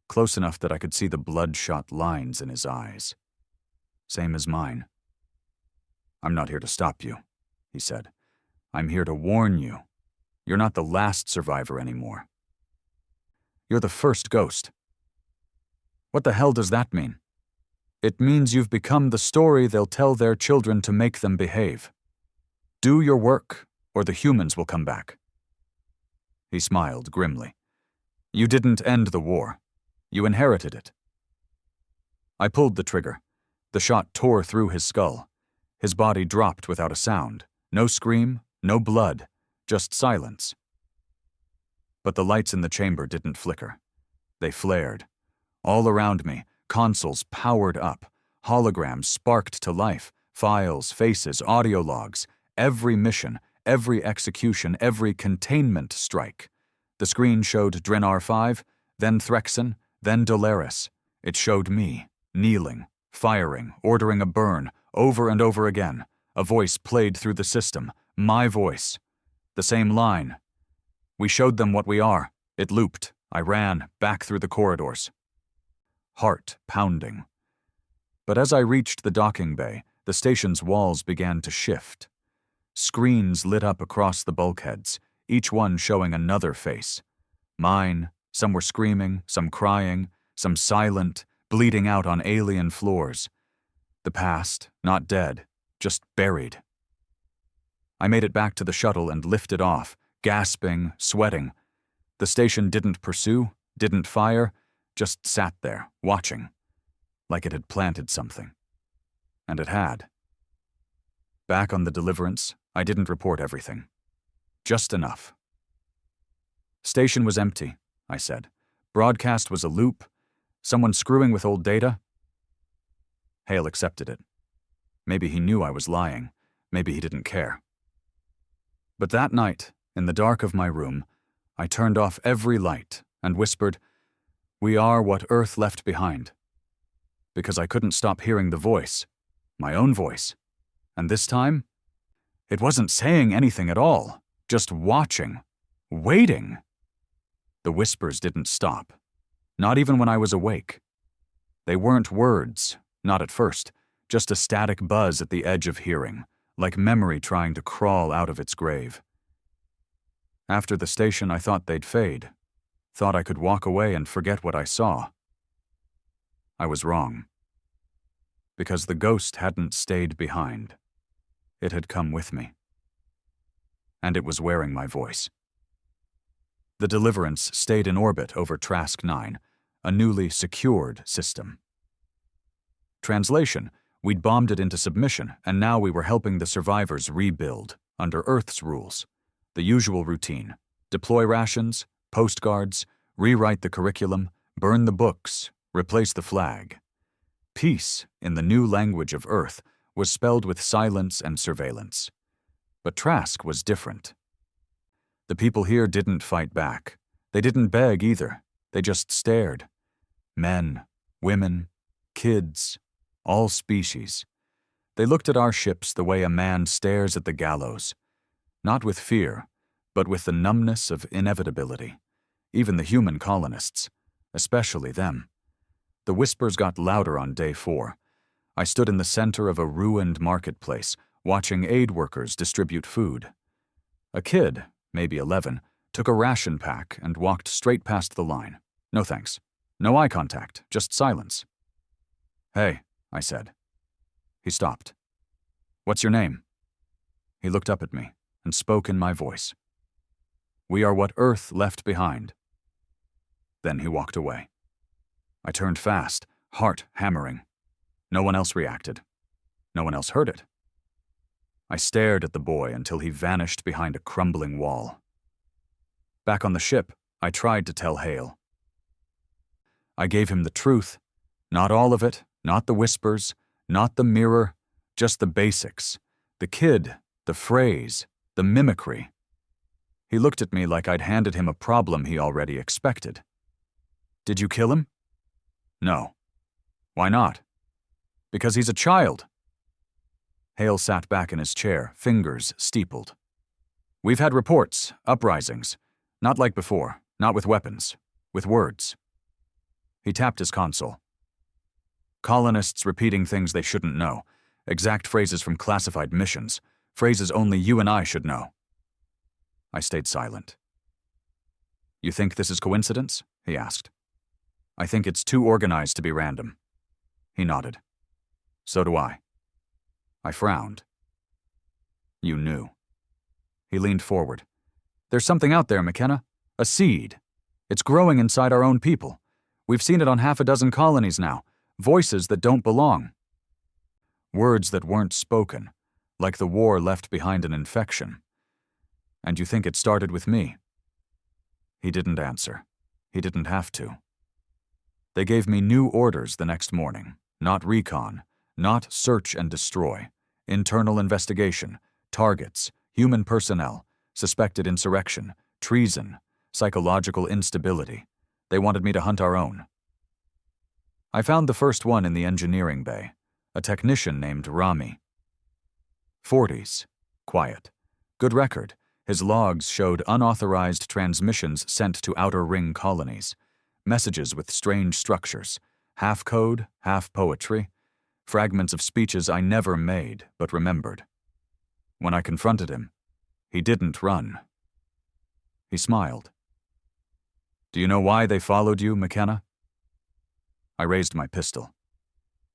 Close enough that I could see the bloodshot lines in his eyes. Same as mine. "I'm not here to stop you," he said. "I'm here to warn you. You're not the last survivor anymore. You're the first ghost." "What the hell does that mean?" "It means you've become the story they'll tell their children to make them behave. Do your work, or the humans will come back." He smiled grimly. "You didn't end the war. You inherited it." I pulled the trigger. The shot tore through his skull. His body dropped without a sound. No scream, no blood, just silence. But the lights in the chamber didn't flicker. They flared. All around me, consoles powered up. Holograms sparked to life. Files, faces, audio logs. Every mission, every execution, every containment strike. The screen showed Drenar 5, then Threxen, then Dolaris. It showed me, kneeling, firing, ordering a burn, over and over again. A voice played through the system. My voice. The same line. "We showed them what we are." It looped. I ran, back through the corridors. Heart pounding. But as I reached the docking bay, the station's walls began to shift. Screens lit up across the bulkheads, each one showing another face. Mine, some were screaming, some crying, some silent, bleeding out on alien floors. The past, not dead, just buried. I made it back to the shuttle and lifted off, gasping, sweating. The station didn't pursue, didn't fire, just sat there, watching, like it had planted something. And it had. Back on the Deliverance, I didn't report everything. Just enough. "Station was empty," I said. "Broadcast was a loop. Someone screwing with old data." Hale accepted it. Maybe he knew I was lying. Maybe he didn't care. But that night, in the dark of my room, I turned off every light and whispered, "We are what Earth left behind." Because I couldn't stop hearing the voice, my own voice. And this time, it wasn't saying anything at all, just watching, waiting. The whispers didn't stop, not even when I was awake. They weren't words, not at first, just a static buzz at the edge of hearing, like memory trying to crawl out of its grave. After the station, I thought they'd fade, thought I could walk away and forget what I saw. I was wrong. Because the ghost hadn't stayed behind. It had come with me. And it was wearing my voice. The Deliverance stayed in orbit over Trask 9, a newly secured system. Translation: we'd bombed it into submission, and now we were helping the survivors rebuild, under Earth's rules. The usual routine: deploy rations, postcards, rewrite the curriculum, burn the books, replace the flag. Peace, in the new language of Earth, was spelled with silence and surveillance. But Trask was different. The people here didn't fight back. They didn't beg either. They just stared. Men, women, kids, all species. They looked at our ships the way a man stares at the gallows. Not with fear, but with the numbness of inevitability. Even the human colonists, especially them. The whispers got louder on day 4. I stood in the center of a ruined marketplace, watching aid workers distribute food. A kid, maybe 11, took a ration pack and walked straight past the line. No thanks. No eye contact, just silence. "Hey," I said. He stopped. "What's your name?" He looked up at me and spoke in my voice. "We are what Earth left behind." Then he walked away. I turned fast, heart hammering. No one else reacted. No one else heard it. I stared at the boy until he vanished behind a crumbling wall. Back on the ship, I tried to tell Hale. I gave him the truth. Not all of it, not the whispers, not the mirror, just the basics. The kid, the phrase, the mimicry. He looked at me like I'd handed him a problem he already expected. "Did you kill him?" "No." "Why not?" "Because he's a child." Hale sat back in his chair, fingers steepled. "We've had reports, uprisings. Not like before, not with weapons, with words." He tapped his console. "Colonists repeating things they shouldn't know, exact phrases from classified missions, phrases only you and I should know." I stayed silent. "You think this is coincidence?" he asked. "I think it's too organized to be random." He nodded. "So do I." I frowned. "You knew." He leaned forward. "There's something out there, McKenna. A seed. It's growing inside our own people. We've seen it on half a dozen colonies now. Voices that don't belong. Words that weren't spoken, like the war left behind an infection. And you think it started with me?" He didn't answer. He didn't have to. They gave me new orders the next morning. Not recon, not search and destroy. Internal investigation, targets, human personnel, suspected insurrection, treason, psychological instability. They wanted me to hunt our own. I found the first one in the engineering bay, a technician named Rami. 40s, quiet, good record. His logs showed unauthorized transmissions sent to outer ring colonies, messages with strange structures, half code, half poetry, fragments of speeches I never made but remembered. When I confronted him, he didn't run. He smiled. "Do you know why they followed you, McKenna?" I raised my pistol.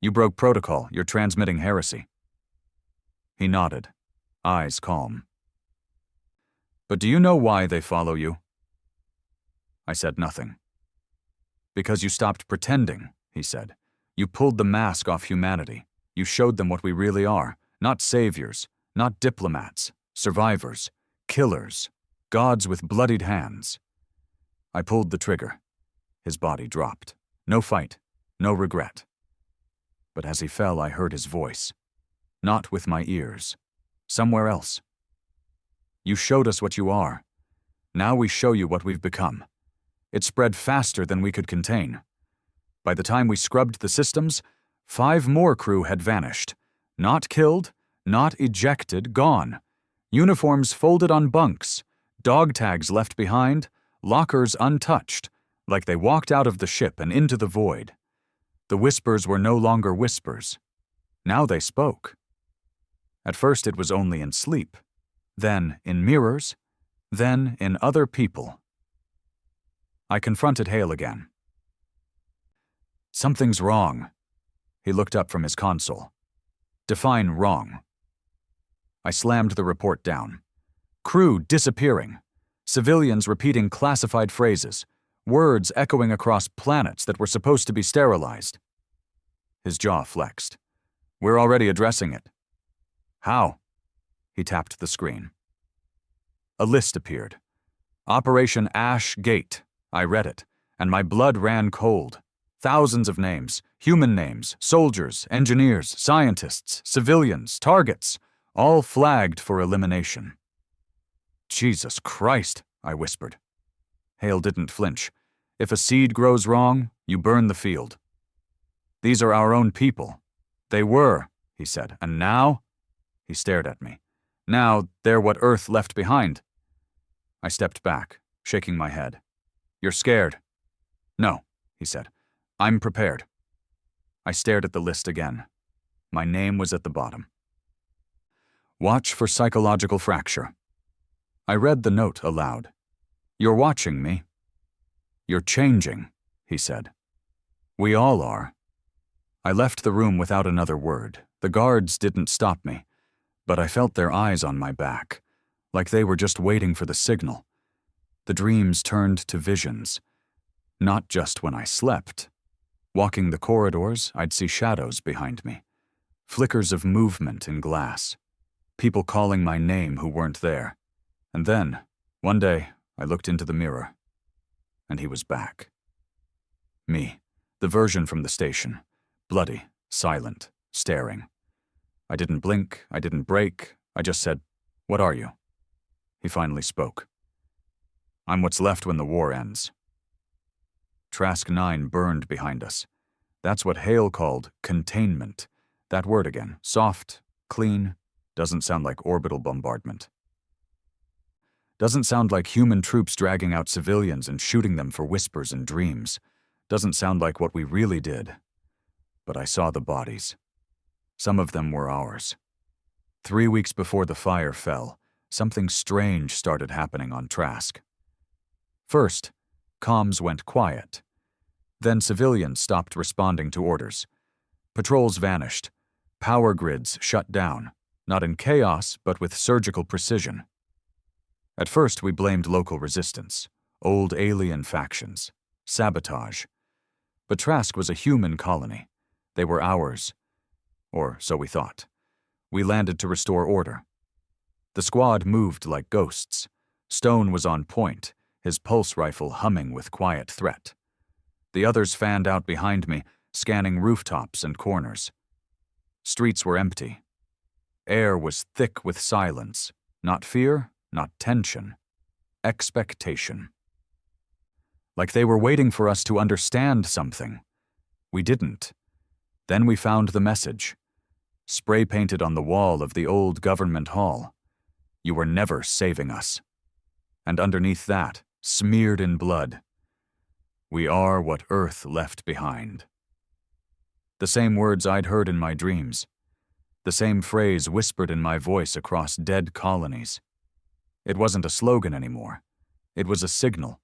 "You broke protocol. You're transmitting heresy." He nodded, eyes calm. "But do you know why they follow you?" I said nothing. "Because you stopped pretending," he said. "You pulled the mask off humanity. You showed them what we really are. Not saviors, not diplomats, survivors, killers, gods with bloodied hands." I pulled the trigger. His body dropped. No fight, no regret. But as he fell, I heard his voice. Not with my ears. Somewhere else. "You showed us what you are. Now we show you what we've become. It spread faster than we could contain. By the time we scrubbed the systems, 5 more crew had vanished. Not killed, not ejected, gone. Uniforms folded on bunks, dog tags left behind, lockers untouched, like they walked out of the ship and into the void. The whispers were no longer whispers. Now they spoke. At first it was only in sleep, then in mirrors, then in other people." I confronted Hale again. "Something's wrong." He looked up from his console. "Define wrong." I slammed the report down. Crew disappearing. Civilians repeating classified phrases. Words echoing across planets that were supposed to be sterilized. His jaw flexed. "We're already addressing it." "How?" He tapped the screen. A list appeared. Operation Ash Gate. I read it, and my blood ran cold. Thousands of names, human names, soldiers, engineers, scientists, civilians, targets, all flagged for elimination. "Jesus Christ," I whispered. Hale didn't flinch. "If a seed grows wrong, you burn the field." "These are our own people." "They were," he said, "and now?" He stared at me. "Now, they're what Earth left behind." I stepped back, shaking my head. "You're scared." "No," he said. "I'm prepared." I stared at the list again. My name was at the bottom. Watch for psychological fracture. I read the note aloud. You're watching me. You're changing, he said. We all are. I left the room without another word. The guards didn't stop me, but I felt their eyes on my back, like they were just waiting for the signal. The dreams turned to visions. Not just when I slept. Walking the corridors, I'd see shadows behind me. Flickers of movement in glass. People calling my name who weren't there. And then, one day, I looked into the mirror. And he was back. Me, the version from the station. Bloody, silent, staring. I didn't blink, I didn't break, I just said, "What are you?" He finally spoke. "I'm what's left when the war ends." Trask 9 burned behind us. That's what Hale called containment. That word again, soft, clean, doesn't sound like orbital bombardment. Doesn't sound like human troops dragging out civilians and shooting them for whispers and dreams. Doesn't sound like what we really did. But I saw the bodies. Some of them were ours. 3 weeks before the fire fell, something strange started happening on Trask. First, comms went quiet. Then civilians stopped responding to orders. Patrols vanished. Power grids shut down, not in chaos, but with surgical precision. At first, we blamed local resistance, old alien factions, sabotage. But Trask was a human colony. They were ours. Or so we thought. We landed to restore order. The squad moved like ghosts. Stone was on point, his pulse rifle humming with quiet threat. The others fanned out behind me, scanning rooftops and corners. Streets were empty. Air was thick with silence. Not fear, not tension. Expectation. Like they were waiting for us to understand something. We didn't. Then we found the message. Spray-painted on the wall of the old government hall. You were never saving us. And underneath that, smeared in blood, we are what Earth left behind. The same words I'd heard in my dreams. The same phrase whispered in my voice across dead colonies. It wasn't a slogan anymore. It was a signal.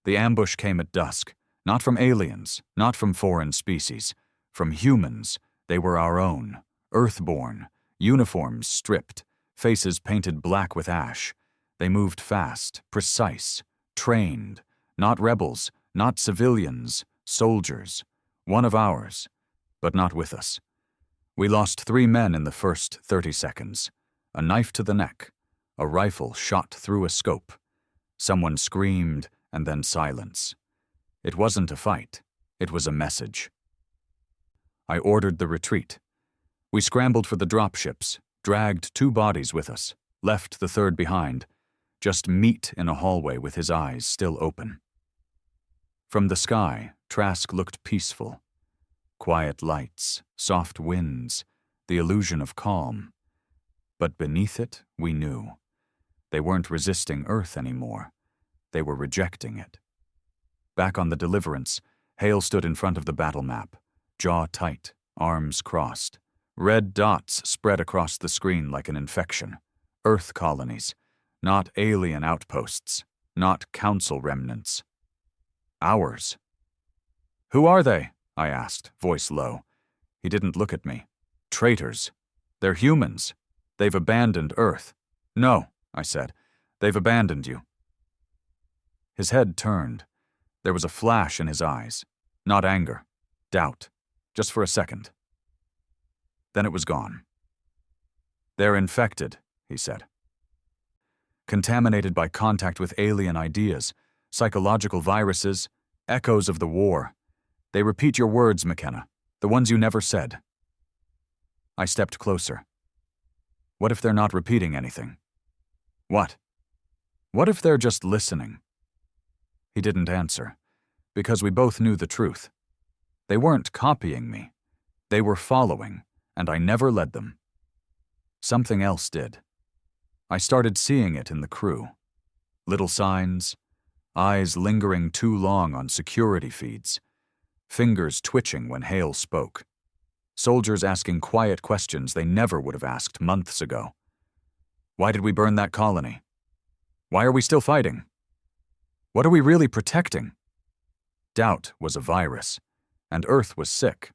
The ambush came at dusk, not from aliens, not from foreign species, from humans. They were our own, earthborn, uniforms stripped, faces painted black with ash. They moved fast, precise, trained, not rebels, not civilians, soldiers, one of ours, but not with us. We lost 3 men in the first 30 seconds, a knife to the neck, a rifle shot through a scope. Someone screamed, and then silence. It wasn't a fight, it was a message. I ordered the retreat. We scrambled for the dropships, dragged 2 bodies with us, left the 3rd behind, just meat in a hallway with his eyes still open. From the sky, Trask looked peaceful. Quiet lights, soft winds, the illusion of calm. But beneath it, we knew. They weren't resisting Earth anymore. They were rejecting it. Back on the Deliverance, Hale stood in front of the battle map, jaw tight, arms crossed. Red dots spread across the screen like an infection. Earth colonies, not alien outposts, not council remnants. Ours. "Who are they?" I asked, voice low. He didn't look at me. "Traitors. They're humans. They've abandoned Earth." "No," I said. "They've abandoned you." His head turned. There was a flash in his eyes. Not anger. Doubt. Just for a second. Then it was gone. "They're infected," he said. "Contaminated by contact with alien ideas, psychological viruses, echoes of the war. They repeat your words, McKenna, the ones you never said." I stepped closer. What if they're not repeating anything? What? What if they're just listening? He didn't answer, because we both knew the truth. They weren't copying me. They were following, and I never led them. Something else did. I started seeing it in the crew. Little signs, eyes lingering too long on security feeds, fingers twitching when Hale spoke. Soldiers asking quiet questions they never would have asked months ago. Why did we burn that colony? Why are we still fighting? What are we really protecting? Doubt was a virus, and Earth was sick.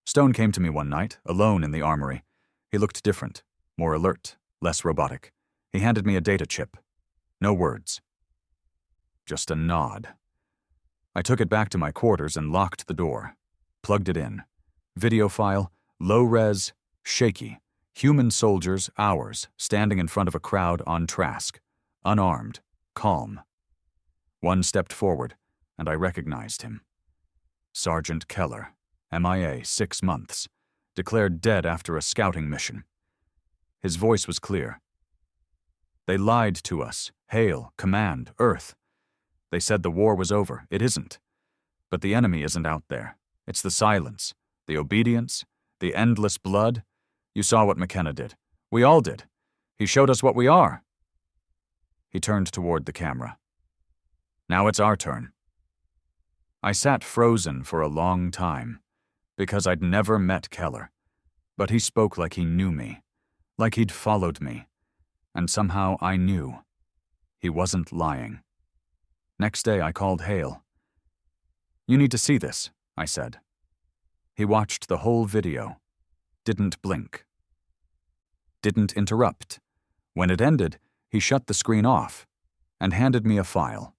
Stone came to me one night, alone in the armory. He looked different, more alert, less robotic. He handed me a data chip. No words. Just a nod. I took it back to my quarters and locked the door. Plugged it in. Video file, low-res, shaky. Human soldiers, ours, standing in front of a crowd on Trask. Unarmed, calm. One stepped forward, and I recognized him. Sergeant Keller, MIA 6 months, declared dead after a scouting mission. His voice was clear. They lied to us. Hail, Command, Earth. They said the war was over. It isn't. But the enemy isn't out there. It's the silence, the obedience, the endless blood. You saw what McKenna did. We all did. He showed us what we are. He turned toward the camera. Now it's our turn. I sat frozen for a long time, because I'd never met Keller. But he spoke like he knew me, like he'd followed me, and somehow I knew. He wasn't lying. Next day I called Hale. You need to see this, I said. He watched the whole video. Didn't blink. Didn't interrupt. When it ended, he shut the screen off and handed me a file.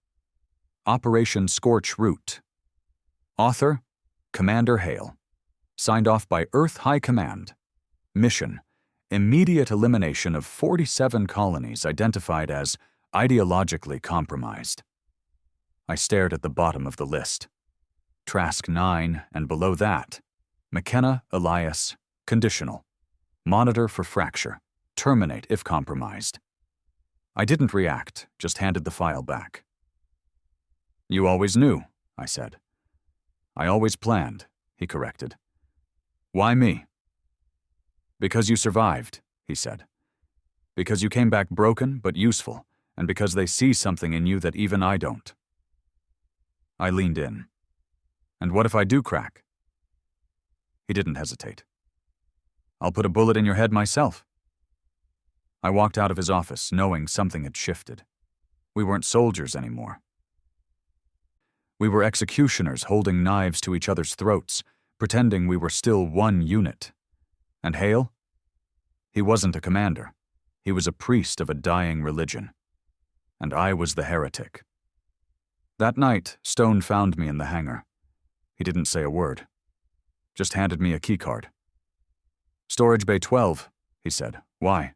Operation Scorch Root. Author, Commander Hale. Signed off by Earth High Command. Mission, immediate elimination of 47 colonies identified as ideologically compromised. I stared at the bottom of the list. Trask 9, and below that, McKenna, Elias, conditional. Monitor for fracture. Terminate if compromised. I didn't react, just handed the file back. You always knew, I said. I always planned, he corrected. Why me? Because you survived, he said. Because you came back broken but useful, and because they see something in you that even I don't. I leaned in. And what if I do crack? He didn't hesitate. I'll put a bullet in your head myself. I walked out of his office, knowing something had shifted. We weren't soldiers anymore. We were executioners holding knives to each other's throats, pretending we were still one unit. And Hale? He wasn't a commander. He was a priest of a dying religion. And I was the heretic. That night, Stone found me in the hangar. He didn't say a word. Just handed me a keycard. Storage Bay 12, he said. Why?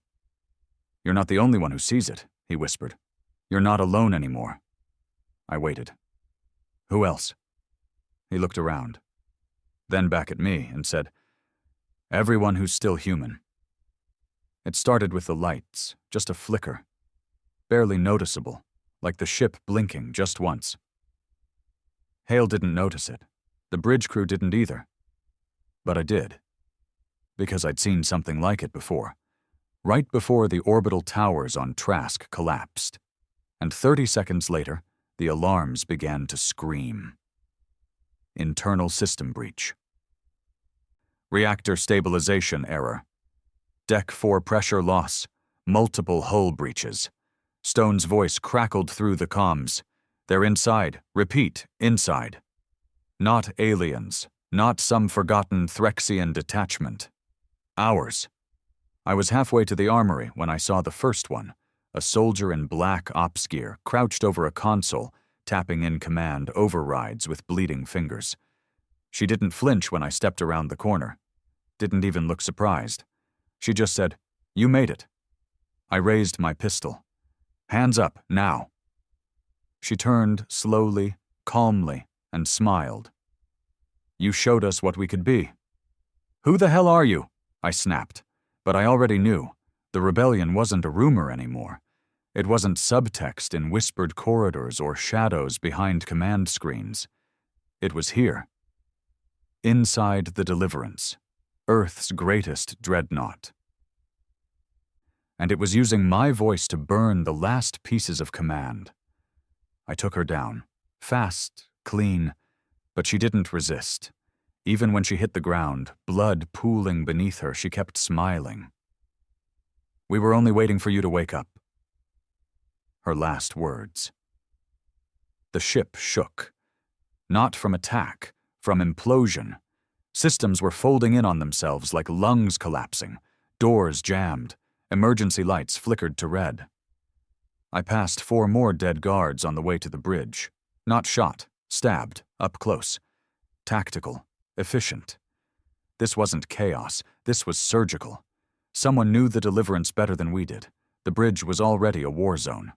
You're not the only one who sees it, he whispered. You're not alone anymore. I waited. Who else? He looked around, then back at me and said, everyone who's still human. It started with the lights, just a flicker, barely noticeable, like the ship blinking just once. Hale didn't notice it. The bridge crew didn't either. But I did, because I'd seen something like it before, right before the orbital towers on Trask collapsed. And 30 seconds later, the alarms began to scream. Internal system breach. Reactor stabilization error. Deck 4 pressure loss. Multiple hull breaches. Stone's voice crackled through the comms. They're inside. Repeat, inside. Not aliens. Not some forgotten Threxian detachment. Ours. I was halfway to the armory when I saw the first one, a soldier in black ops gear, crouched over a console, tapping in command overrides with bleeding fingers. She didn't flinch when I stepped around the corner. Didn't even look surprised. She just said, "You made it." I raised my pistol. "Hands up, now." She turned slowly, calmly, and smiled. "You showed us what we could be." "Who the hell are you?" I snapped. But I already knew. The rebellion wasn't a rumor anymore. It wasn't subtext in whispered corridors or shadows behind command screens. It was here. Inside the Deliverance, Earth's greatest dreadnought. And it was using my voice to burn the last pieces of command. I took her down. Fast, clean, but she didn't resist. Even when she hit the ground, blood pooling beneath her, she kept smiling. "We were only waiting for you to wake up." Her last words. The ship shook. Not from attack, from implosion. Systems were folding in on themselves like lungs collapsing, doors jammed, emergency lights flickered to red. I passed 4 more dead guards on the way to the bridge. Not shot, stabbed, up close. Tactical, efficient. This wasn't chaos, this was surgical. Someone knew the deliverance better than we did. The bridge was already a war zone.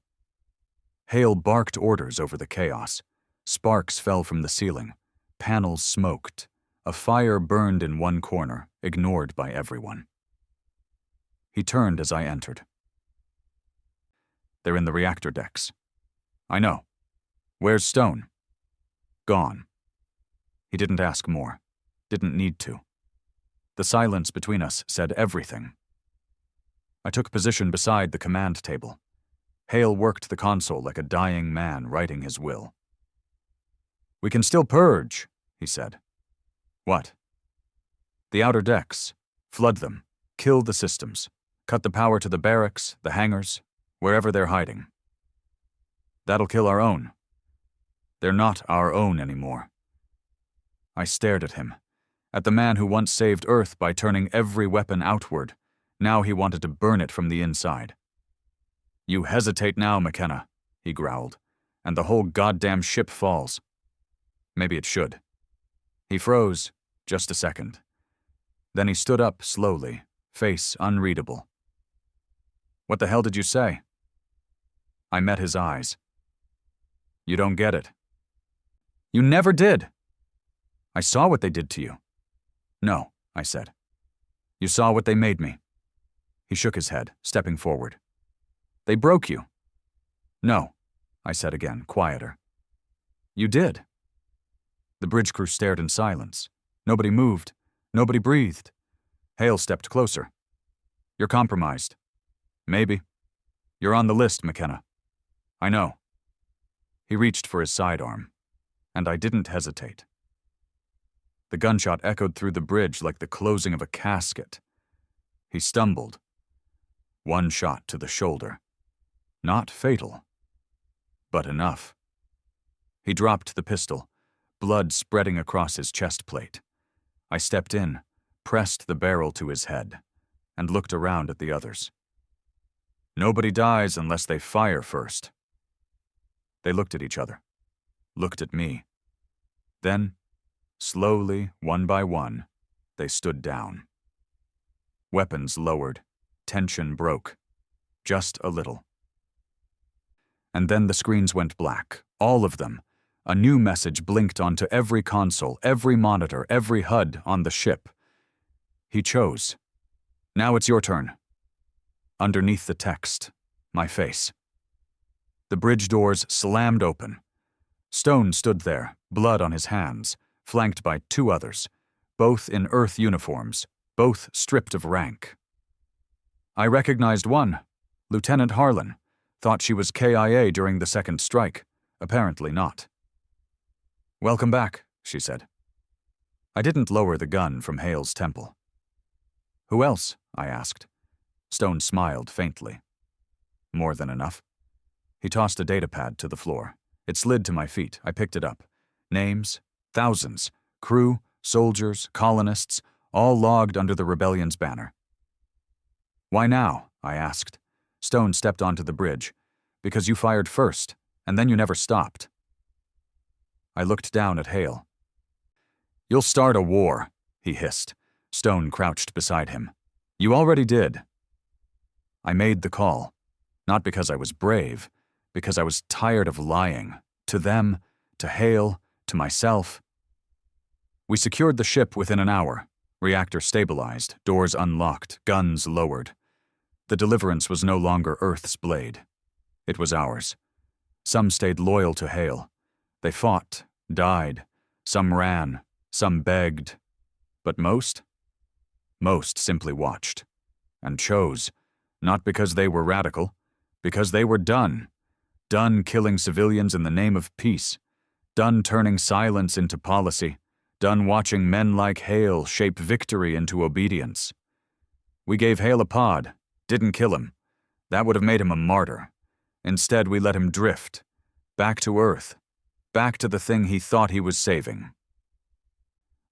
Hale barked orders over the chaos. Sparks fell from the ceiling. Panels smoked. A fire burned in one corner, ignored by everyone. He turned as I entered. "They're in the reactor decks." "I know. Where's Stone?" "Gone." He didn't ask more. Didn't need to. The silence between us said everything. I took position beside the command table. Hale worked the console like a dying man writing his will. "We can still purge," he said. "What?" "The outer decks. Flood them. Kill the systems. Cut the power to the barracks, the hangars, wherever they're hiding." "That'll kill our own." "They're not our own anymore." I stared at him, at the man who once saved Earth by turning every weapon outward. Now he wanted to burn it from the inside. "You hesitate now, McKenna," he growled, "and the whole goddamn ship falls." Maybe it should. He froze, just a second. Then he stood up slowly, face unreadable. "What the hell did you say?" I met his eyes. "You don't get it." "You never did." "I saw what they did to you." "No," I said. "You saw what they made me." He shook his head, stepping forward. "They broke you." "No," I said again, quieter. "You did." The bridge crew stared in silence. Nobody moved. Nobody breathed. Hale stepped closer. "You're compromised." "Maybe." "You're on the list, McKenna." "I know." He reached for his sidearm, and I didn't hesitate. The gunshot echoed through the bridge like the closing of a casket. He stumbled. One shot to the shoulder. Not fatal, but enough. He dropped the pistol, blood spreading across his chest plate. I stepped in, pressed the barrel to his head, and looked around at the others. Nobody dies unless they fire first. They looked at each other, looked at me. Then, slowly, one by one, they stood down. Weapons lowered, tension broke, just a little. And then the screens went black, all of them. A new message blinked onto every console, every monitor, every HUD on the ship. He chose. "Now it's your turn." Underneath the text, my face. The bridge doors slammed open. Stone stood there, blood on his hands, flanked by 2 others, both in Earth uniforms, both stripped of rank. I recognized one, Lieutenant Harlan. Thought she was KIA during the second strike. Apparently not. "Welcome back," she said. I didn't lower the gun from Hale's temple. "Who else?" I asked. Stone smiled faintly. "More than enough." He tossed a datapad to the floor. It slid to my feet. I picked it up. Names, thousands, crew, soldiers, colonists, all logged under the rebellion's banner. "Why now?" I asked. Stone stepped onto the bridge. "Because you fired first, and then you never stopped." I looked down at Hale. "You'll start a war," he hissed. Stone crouched beside him. "You already did." I made the call, not because I was brave, because I was tired of lying. To them, to Hale, to myself. We secured the ship within an hour. Reactor stabilized, doors unlocked, guns lowered. The deliverance was no longer Earth's blade. It was ours. Some stayed loyal to Hale. They fought, died. Some ran, some begged. But most simply watched. And chose, not because they were radical, because they were done. Done killing civilians in the name of peace. Done turning silence into policy. Done watching men like Hale shape victory into obedience. We gave Hale a pod, didn't kill him. That would have made him a martyr. Instead, we let him drift. Back to Earth. Back to the thing he thought he was saving.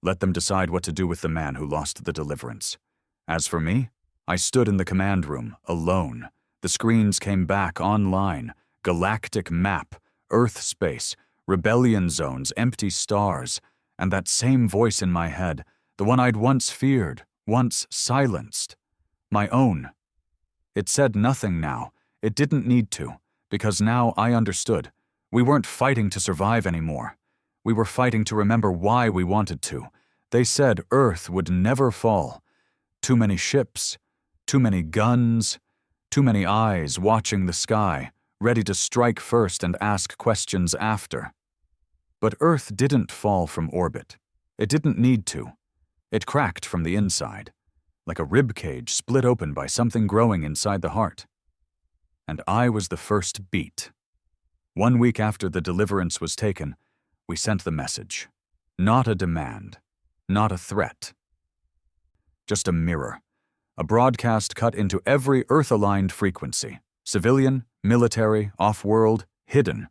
Let them decide what to do with the man who lost the Deliverance. As for me, I stood in the command room, alone. The screens came back online. Galactic map, Earth space, rebellion zones, empty stars, and that same voice in my head, the one I'd once feared, once silenced. My own. It said nothing now. It didn't need to, because now I understood. We weren't fighting to survive anymore. We were fighting to remember why we wanted to. They said Earth would never fall. Too many ships, too many guns, too many eyes watching the sky, ready to strike first and ask questions after. But Earth didn't fall from orbit. It didn't need to. It cracked from the inside, like a rib cage split open by something growing inside the heart. And I was the first beat. 1 week after the Deliverance was taken, we sent the message. Not a demand, not a threat. Just a mirror. A broadcast cut into every Earth-aligned frequency. Civilian, military, off-world, hidden.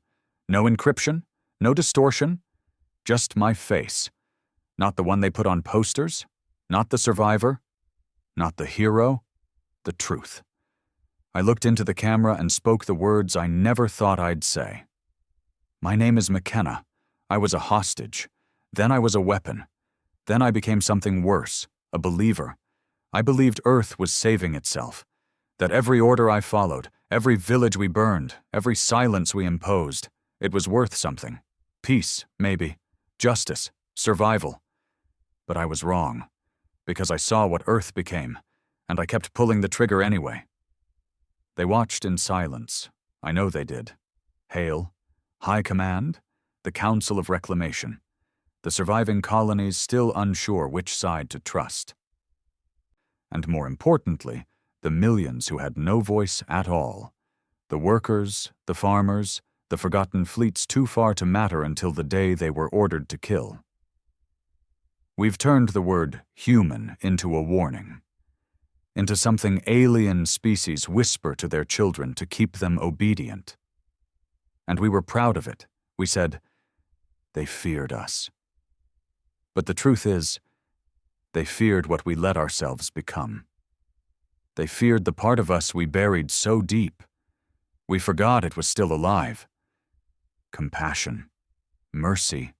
No encryption, no distortion. Just my face. Not the one they put on posters. Not the survivor. Not the hero. The truth. I looked into the camera and spoke the words I never thought I'd say. My name is McKenna. I was a hostage. Then I was a weapon. Then I became something worse, a believer. I believed Earth was saving itself. That every order I followed, every village we burned, every silence we imposed, it was worth something. Peace, maybe. Justice. Survival. But I was wrong. Because I saw what Earth became, and I kept pulling the trigger anyway. They watched in silence. I know they did. Hale, High Command, the Council of Reclamation, the surviving colonies still unsure which side to trust. And more importantly, the millions who had no voice at all. The workers, the farmers, the forgotten fleets too far to matter until the day they were ordered to kill. We've turned the word human into a warning. Into something alien species whisper to their children to keep them obedient. And we were proud of it. We said, they feared us. But the truth is, they feared what we let ourselves become. They feared the part of us we buried so deep. We forgot it was still alive. Compassion, mercy,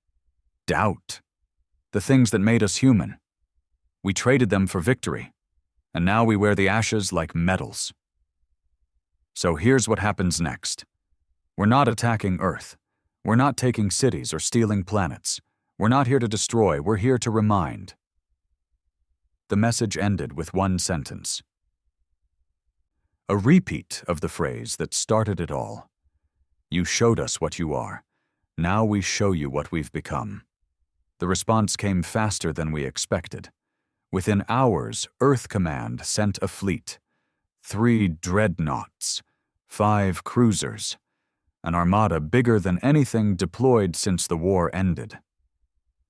doubt, the things that made us human. We traded them for victory. And now we wear the ashes like medals. So here's what happens next. We're not attacking Earth. We're not taking cities or stealing planets. We're not here to destroy, we're here to remind. The message ended with one sentence. A repeat of the phrase that started it all. You showed us what you are. Now we show you what we've become. The response came faster than we expected. Within hours, Earth Command sent a fleet. 3 dreadnoughts, 5 cruisers, an armada bigger than anything deployed since the war ended.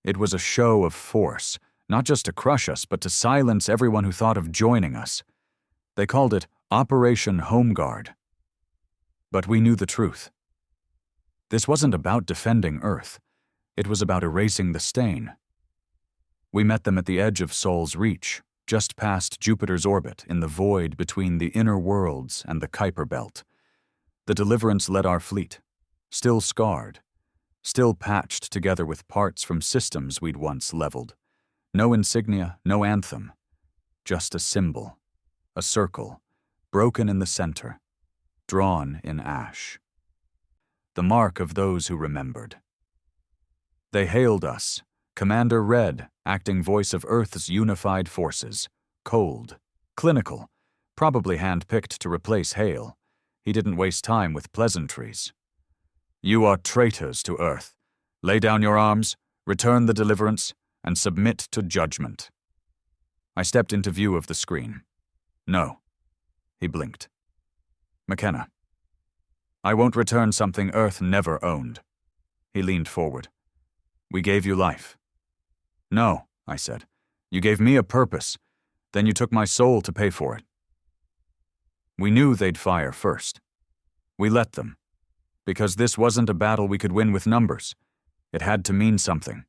It was a show of force, not just to crush us, but to silence everyone who thought of joining us. They called it Operation Home Guard. But we knew the truth. This wasn't about defending Earth. It was about erasing the stain. We met them at the edge of Sol's Reach, just past Jupiter's orbit in the void between the inner worlds and the Kuiper Belt. The Deliverance led our fleet, still scarred, still patched together with parts from systems we'd once leveled. No insignia, no anthem, just a symbol, a circle, broken in the center, drawn in ash. The mark of those who remembered. They hailed us, Commander Red, acting voice of Earth's unified forces, cold, clinical, probably hand-picked to replace Hale. He didn't waste time with pleasantries. You are traitors to Earth. Lay down your arms, return the Deliverance, and submit to judgment. I stepped into view of the screen. No. He blinked. McKenna. I won't return something Earth never owned. He leaned forward. We gave you life. No, I said. You gave me a purpose. Then you took my soul to pay for it. We knew they'd fire first. We let them. Because this wasn't a battle we could win with numbers. It had to mean something.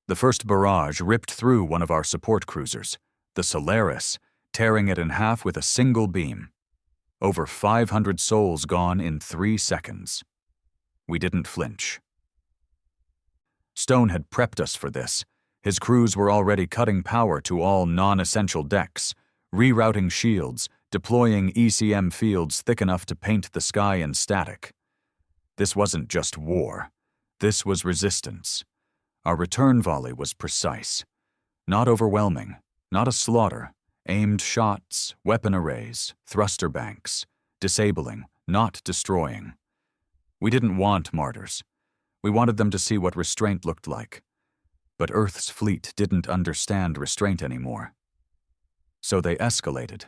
The first barrage ripped through one of our support cruisers, the Solaris, tearing it in half with a single beam. Over 500 souls gone in 3 seconds. We didn't flinch. Stone had prepped us for this. His crews were already cutting power to all non-essential decks, rerouting shields, deploying ECM fields thick enough to paint the sky in static. This wasn't just war. This was resistance. Our return volley was precise. Not overwhelming, not a slaughter. Aimed shots, weapon arrays, thruster banks. Disabling, not destroying. We didn't want martyrs. We wanted them to see what restraint looked like. But Earth's fleet didn't understand restraint anymore. So they escalated.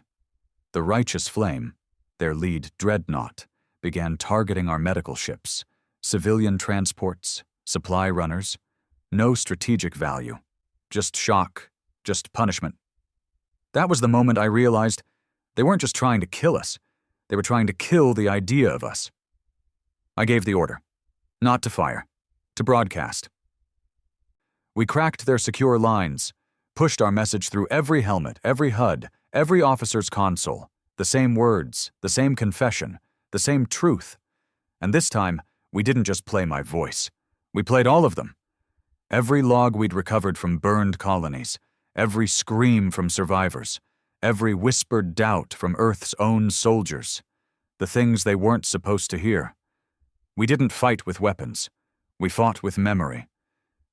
The Righteous Flame, their lead dreadnought, began targeting our medical ships, civilian transports, supply runners. No strategic value. Just shock, just punishment. That was the moment I realized they weren't just trying to kill us. They were trying to kill the idea of us. I gave the order. Not to fire. To broadcast. We cracked their secure lines, pushed our message through every helmet, every HUD, every officer's console. The same words, the same confession, the same truth. And this time, we didn't just play my voice. We played all of them. Every log we'd recovered from burned colonies, every scream from survivors, every whispered doubt from Earth's own soldiers, the things they weren't supposed to hear. We didn't fight with weapons. We fought with memory.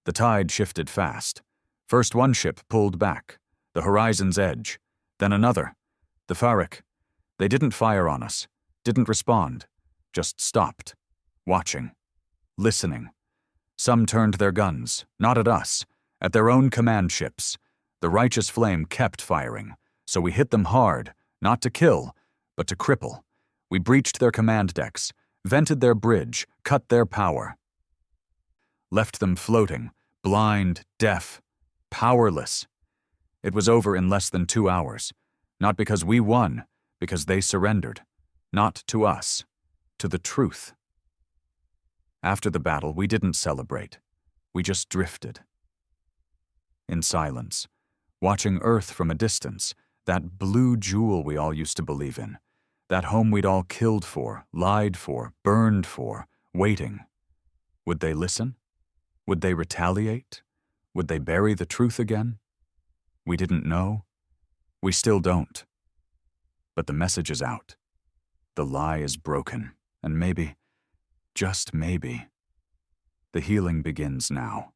The tide shifted fast. First one ship pulled back, the horizon's edge, then another, the Farik. They didn't fire on us, didn't respond, just stopped, watching, listening. Some turned their guns, not at us, at their own command ships. The Righteous Flame kept firing, so we hit them hard, not to kill, but to cripple. We breached their command decks, vented their bridge, cut their power. Left them floating, blind, deaf, powerless. It was over in less than 2 hours, not because we won, because they surrendered. Not to us, to the truth. After the battle, we didn't celebrate. We just drifted. In silence, watching Earth from a distance, that blue jewel we all used to believe in, that home we'd all killed for, lied for, burned for, waiting. Would they listen? Would they retaliate? Would they bury the truth again? We didn't know. We still don't. But the message is out. The lie is broken, and maybe, just maybe, the healing begins now.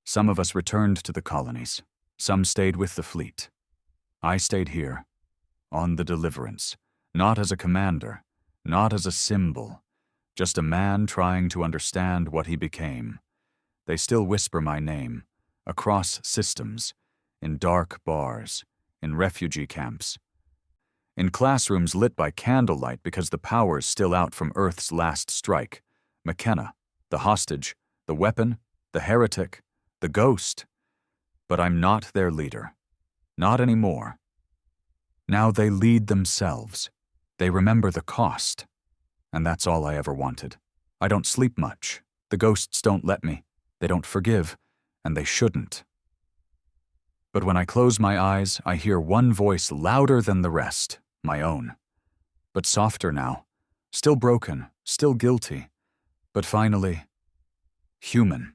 Some of us returned to the colonies. Some stayed with the fleet. I stayed here, on the Deliverance, not as a commander, not as a symbol, just a man trying to understand what he became. They still whisper my name, across systems, in dark bars, in refugee camps, in classrooms lit by candlelight because the power's still out from Earth's last strike. McKenna, the hostage, the weapon, the heretic, the ghost. But I'm not their leader. Not anymore. Now they lead themselves. They remember the cost. And that's all I ever wanted. I don't sleep much. The ghosts don't let me. They don't forgive, and they shouldn't. But when I close my eyes, I hear one voice louder than the rest, my own. But softer now, still broken, still guilty, but finally, human.